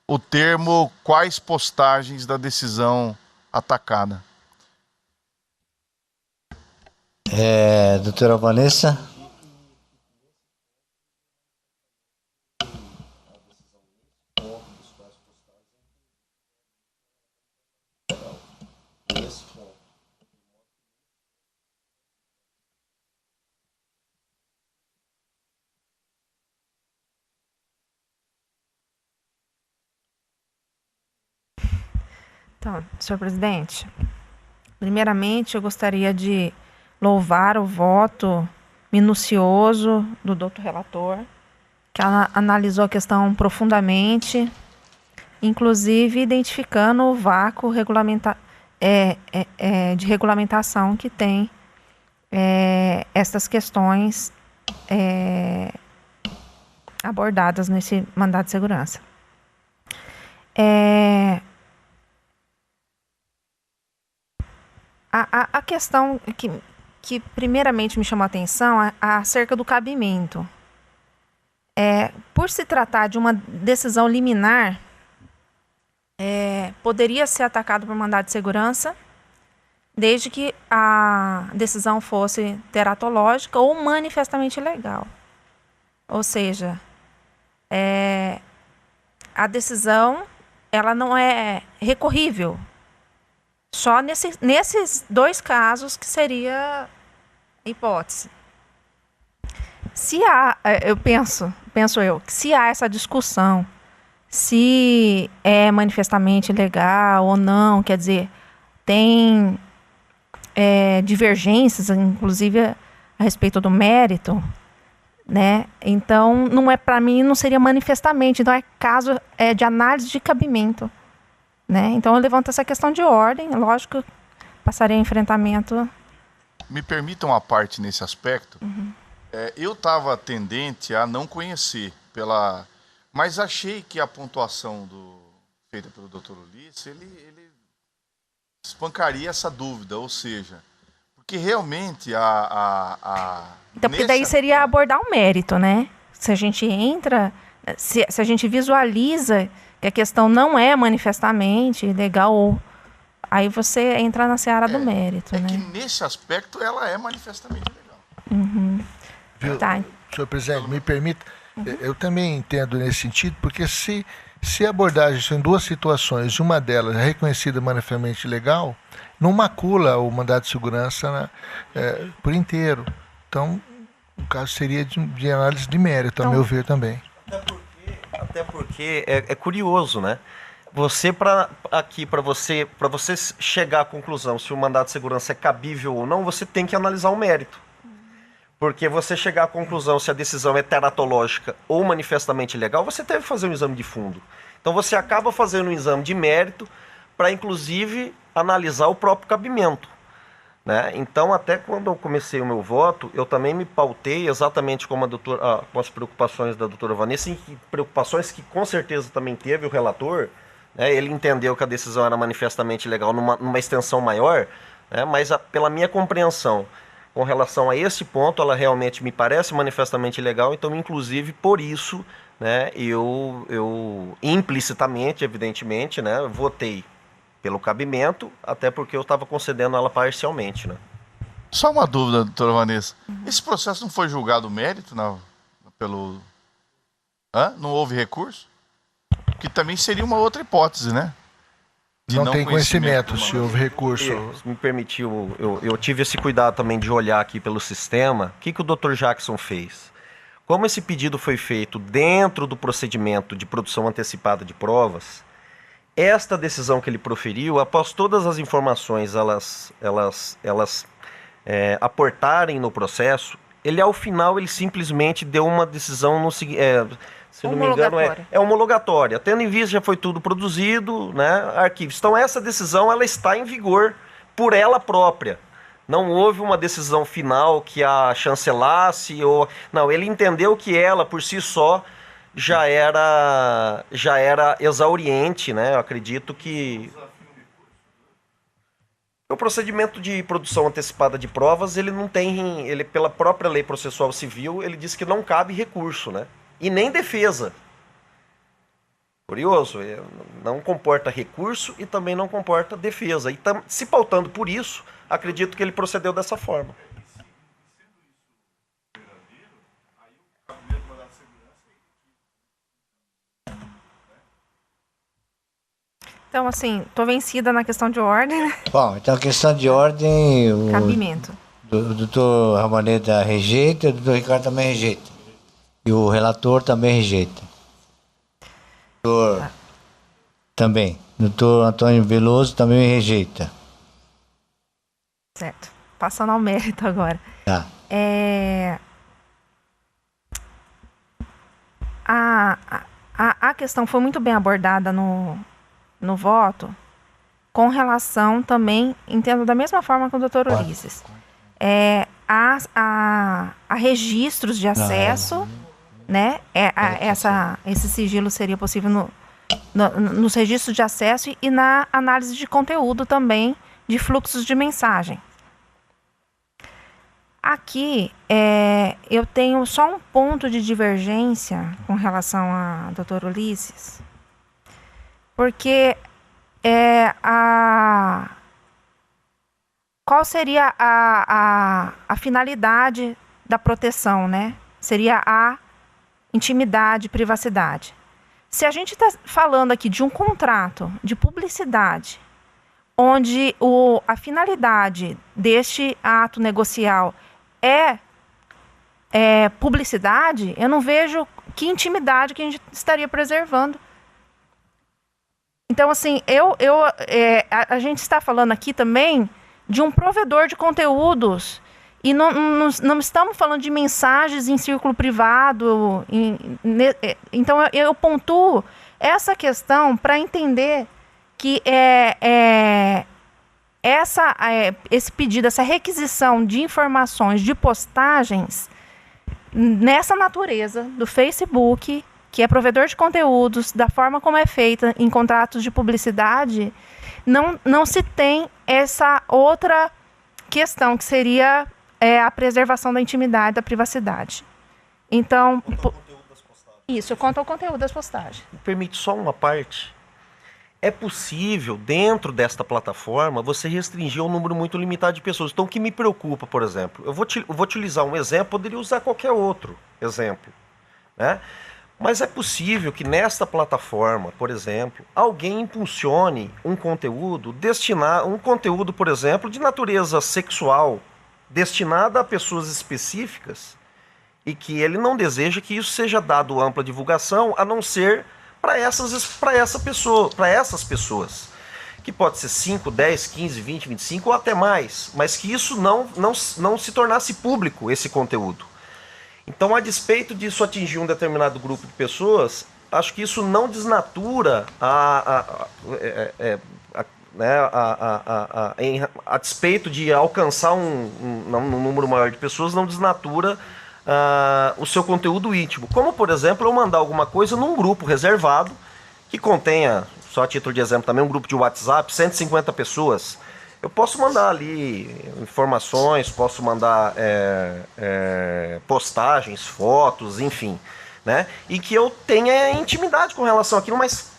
o termo quais postagens da decisão atacada. Doutora Vanessa. Então, senhor presidente, primeiramente eu gostaria de louvar o voto minucioso do doutor relator, que analisou a questão profundamente, inclusive identificando o vácuo de regulamentação que tem essas questões abordadas nesse mandado de segurança. A questão que primeiramente me chamou a atenção é acerca do cabimento. Por se tratar de uma decisão liminar, poderia ser atacado por mandado de segurança, desde que a decisão fosse teratológica ou manifestamente ilegal. Ou seja, a decisão ela não é recorrível. Só nesses dois casos que seria a hipótese. Se há, penso eu, que se há essa discussão, se é manifestamente ilegal ou não, quer dizer, tem divergências, inclusive a respeito do mérito, né? Então, para mim, não seria manifestamente, então é caso de análise de cabimento. Né? Então eu levanto essa questão de ordem, lógico, passarei a enfrentamento. Me permitam uma parte nesse aspecto. Eu estava tendente a não conhecer, mas achei que a pontuação feita pelo Dr. Ulisses, ele espancaria essa dúvida, ou seja, porque realmente Então, porque daí seria abordar o mérito, né? Se a gente entra, se a gente visualiza que a questão não é manifestamente legal, aí você entra na seara do mérito, né? Que nesse aspecto ela é manifestamente legal. Viu, Tá. senhor presidente, me permita, eu também entendo nesse sentido, porque se a abordagem são duas situações, uma delas é reconhecida manifestamente legal, não macula o mandado de segurança por inteiro. Então, o caso seria de análise de mérito, a meu ver também. Até porque é curioso, né? Você, para você chegar à conclusão se o mandado de segurança é cabível ou não, você tem que analisar o mérito. Porque você chegar à conclusão se a decisão é teratológica ou manifestamente ilegal, você deve fazer um exame de fundo. Então você acaba fazendo um exame de mérito para, inclusive, analisar o próprio cabimento. Né? Então, até quando eu comecei o meu voto, eu também me pautei exatamente como com as preocupações da doutora Vanessa, preocupações que com certeza também teve o relator, né? Ele entendeu que a decisão era manifestamente ilegal numa extensão maior, né? Mas pela minha compreensão com relação a esse ponto, ela realmente me parece manifestamente ilegal, então, inclusive, por isso, né, eu implicitamente, evidentemente, né, votei pelo cabimento, até porque eu estava concedendo ela parcialmente, né? Só uma dúvida, doutora Vanessa. Esse processo não foi julgado mérito pelo... Não houve recurso? Que também seria uma outra hipótese, né? Não tem conhecimento se houve recurso. Se me permitiu, eu tive esse cuidado também de olhar aqui pelo sistema. O que o Dr. Jackson fez? Como esse pedido foi feito dentro do procedimento de produção antecipada de provas, esta decisão que ele proferiu, após todas as informações elas aportarem no processo, ele ao final ele simplesmente deu uma decisão no seguinte, se não me engano é homologatória. Tendo em vista já foi tudo produzido, né, arquivos. Então essa decisão ela está em vigor por ela própria. Não houve uma decisão final que a chancelasse ou não. Ele entendeu que ela por si só já era exauriente, né? Eu acredito que o procedimento de produção antecipada de provas, ele não tem, ele pela própria lei processual civil, ele diz que não cabe recurso, né? E nem defesa. Curioso, não comporta recurso e também não comporta defesa. E se pautando por isso, acredito que ele procedeu dessa forma. Então, assim, estou vencida na questão de ordem, né? Bom, então a questão de ordem... Cabimento. O doutor Ramoneda rejeita, o doutor Ricardo também rejeita. E o relator também rejeita. Doutor também. Doutor Antônio Veloso também rejeita. Certo. Passando ao mérito agora. Tá. a questão foi muito bem abordada no voto, com relação também, entendo da mesma forma que o doutor Ulisses, a registros de acesso, né? Esse sigilo seria possível nos registros de acesso e na análise de conteúdo também, de fluxos de mensagem. Aqui, eu tenho só um ponto de divergência com relação a doutor Ulisses, porque qual seria a finalidade da proteção, né? Seria a intimidade, privacidade. Se a gente está falando aqui de um contrato de publicidade, onde a finalidade deste ato negocial é publicidade, eu não vejo que intimidade que a gente estaria preservando. Então, assim, a gente está falando aqui também de um provedor de conteúdos e não estamos falando de mensagens em círculo privado. Então, eu pontuo essa questão para entender que esse pedido, essa requisição de informações, de postagens, nessa natureza do Facebook, que é provedor de conteúdos, da forma como é feita em contratos de publicidade, não se tem essa outra questão, que seria a preservação da intimidade, da privacidade. Então, isso, quanto ao conteúdo das postagens. Me permite só uma parte. É possível, dentro desta plataforma, você restringir um número muito limitado de pessoas. Então, o que me preocupa, por exemplo, eu vou utilizar um exemplo, poderia usar qualquer outro exemplo, né? Mas é possível que nesta plataforma, por exemplo, alguém impulsione um conteúdo por exemplo, de natureza sexual, destinado a pessoas específicas, e que ele não deseja que isso seja dado ampla divulgação, a não ser para essas pessoas, que pode ser 5, 10, 15, 20, 25 ou até mais, mas que isso não se tornasse público, esse conteúdo. Então, a despeito disso atingir um determinado grupo de pessoas, acho que isso não desnatura a despeito de alcançar um número maior de pessoas, não desnatura o seu conteúdo íntimo. Como, por exemplo, eu mandar alguma coisa num grupo reservado, que contenha, só a título de exemplo também, um grupo de WhatsApp, 150 pessoas. Eu posso mandar ali informações, posso mandar postagens, fotos, enfim, né? E que eu tenha intimidade com relação àquilo, mas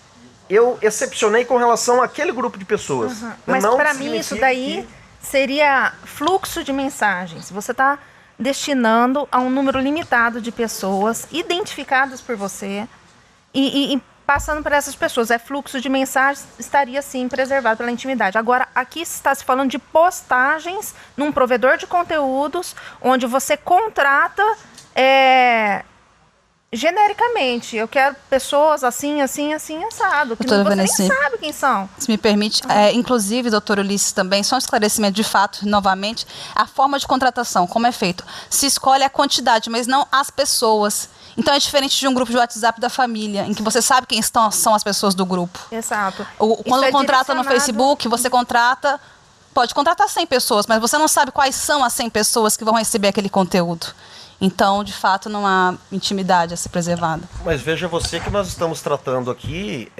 eu excepcionei com relação àquele grupo de pessoas. Uhum. Mas para mim isso daí seria fluxo de mensagens. Você está destinando a um número limitado de pessoas identificadas por você e passando para essas pessoas. Fluxo de mensagens, estaria sim preservado pela intimidade. Agora, aqui está se falando de postagens num provedor de conteúdos, onde você contrata genericamente. Eu quero pessoas assim, assim, assim, assado. Que você nem sabe quem são. Se me permite, inclusive, doutor Ulisses, também, só um esclarecimento de fato, novamente, a forma de contratação, como é feito. Se escolhe a quantidade, mas não as pessoas. Então é diferente de um grupo de WhatsApp da família, em que você sabe quem são as pessoas do grupo. Exato. Quando contrata no Facebook, você pode contratar 100 pessoas, mas você não sabe quais são as 100 pessoas que vão receber aquele conteúdo. Então, de fato, não há intimidade a ser preservada. Mas veja você que nós estamos tratando aqui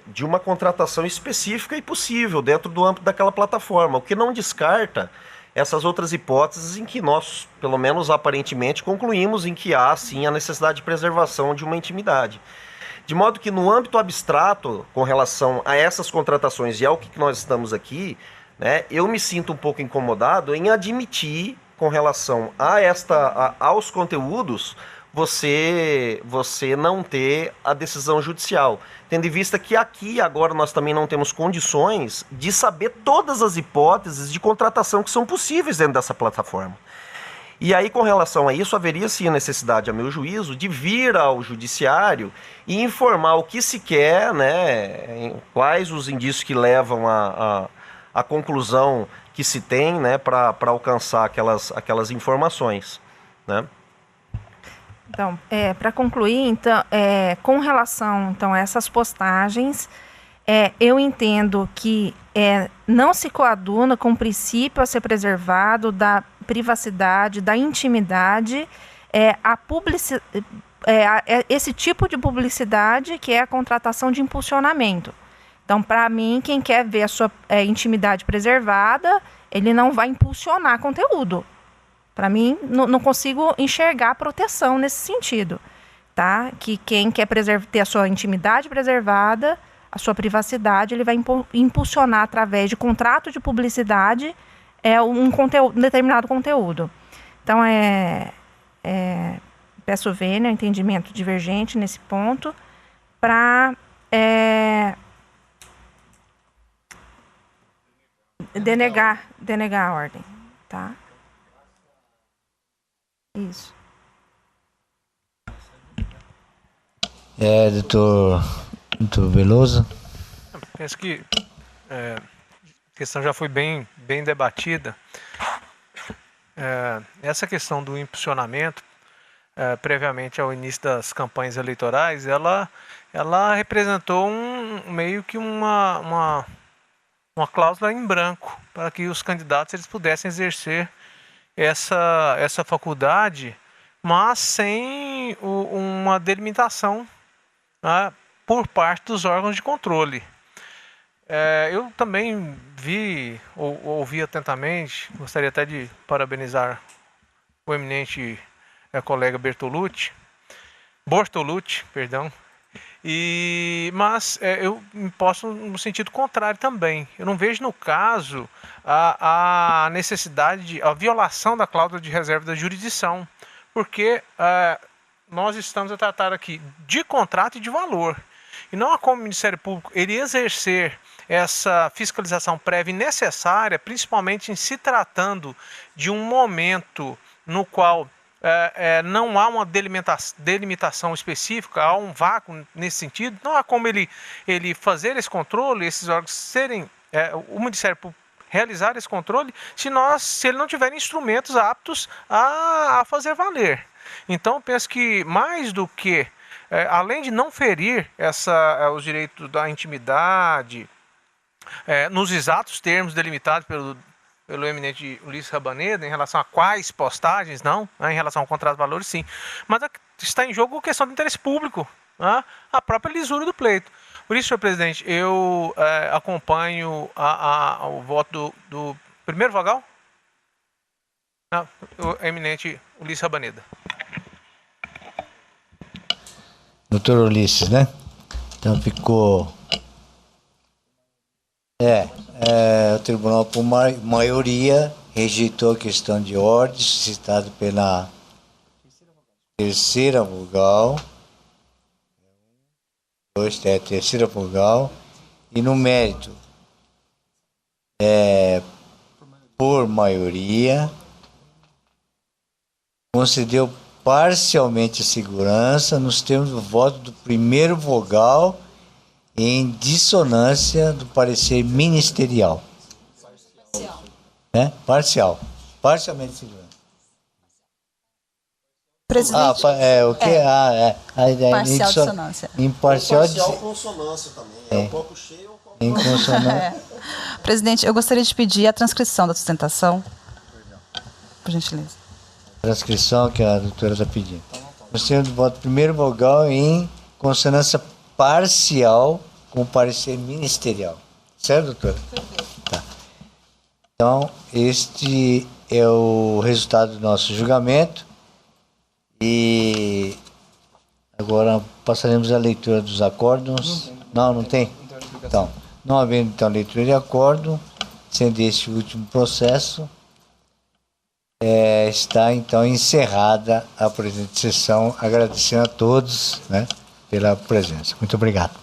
de uma contratação específica e possível dentro do âmbito daquela plataforma, o que não descarta essas outras hipóteses em que nós, pelo menos aparentemente, concluímos em que há, sim, a necessidade de preservação de uma intimidade. De modo que no âmbito abstrato, com relação a essas contratações e ao que nós estamos aqui, né, eu me sinto um pouco incomodado em admitir, com relação aos conteúdos, você não ter a decisão judicial. Tendo em vista que aqui, agora, nós também não temos condições de saber todas as hipóteses de contratação que são possíveis dentro dessa plataforma. E aí, com relação a isso, haveria sim a necessidade, a meu juízo, de vir ao judiciário e informar o que se quer, né, quais os indícios que levam à conclusão que se tem, né, para alcançar aquelas informações, né? Então, para concluir, então, com relação então, a essas postagens, eu entendo que não se coaduna com o princípio a ser preservado da privacidade, da intimidade, esse tipo de publicidade que é a contratação de impulsionamento. Então, para mim, quem quer ver a sua intimidade preservada, ele não vai impulsionar conteúdo. Para mim, não consigo enxergar proteção nesse sentido, tá? Que quem quer ter a sua intimidade preservada, a sua privacidade, ele vai impulsionar através de contrato de publicidade um determinado conteúdo. Então, peço vênia, entendimento divergente nesse ponto, para denegar a ordem, tá? Isso. Doutor Veloso? Penso que a questão já foi bem debatida. Essa questão do impulsionamento, previamente ao início das campanhas eleitorais, ela representou meio que uma cláusula em branco para que os candidatos eles pudessem exercer essa faculdade, mas sem uma delimitação, né, por parte dos órgãos de controle. Eu também ouvi atentamente, gostaria até de parabenizar o eminente colega Bortolucci, mas eu me posto no sentido contrário também. Eu não vejo no caso a necessidade, a violação da cláusula de reserva da jurisdição, porque nós estamos a tratar aqui de contrato e de valor. E não há como o Ministério Público ele exercer essa fiscalização prévia necessária, principalmente em se tratando de um momento no qual não há uma delimitação específica, há um vácuo nesse sentido. Não há como ele fazer esse controle, esses órgãos o Ministério Público realizar esse controle, se ele não tiver instrumentos aptos a fazer valer. Então, eu penso que mais do que, além de não ferir os direitos da intimidade, nos exatos termos delimitados pelo eminente Ulisses Rabaneda, em relação a quais postagens, não, né, em relação ao contrato de valores, sim. Mas está em jogo a questão do interesse público, né, a própria lisura do pleito. Por isso, senhor presidente, eu acompanho o voto do primeiro vogal, o eminente Ulisses Rabaneda. Doutor Ulisses, né? Então ficou... o tribunal, por maioria, rejeitou a questão de ordem suscitada pela terceira vogal. Terceira vogal. E no mérito, por maioria, concedeu parcialmente a segurança nos termos do voto do primeiro vogal, em dissonância do parecer ministerial. Parcial. Parcialmente segurança. Presidente, o quê? parcial dissonância. Imparcial consonância também. Um pouco cheio ou um pouco... Em consonância. Presidente, eu gostaria de pedir a transcrição da sustentação. Por gentileza. Transcrição que a doutora está pedindo. Nós temos o voto do primeiro vogal em consonância parcial com o parecer ministerial. Certo, doutora? Tá. Então, este é o resultado do nosso julgamento. E agora passaremos à leitura dos acórdons. Não tem? Então, não havendo então leitura de acórdão, sendo este o último processo, está então encerrada a presente sessão, agradecendo a todos, né, pela presença. Muito obrigado.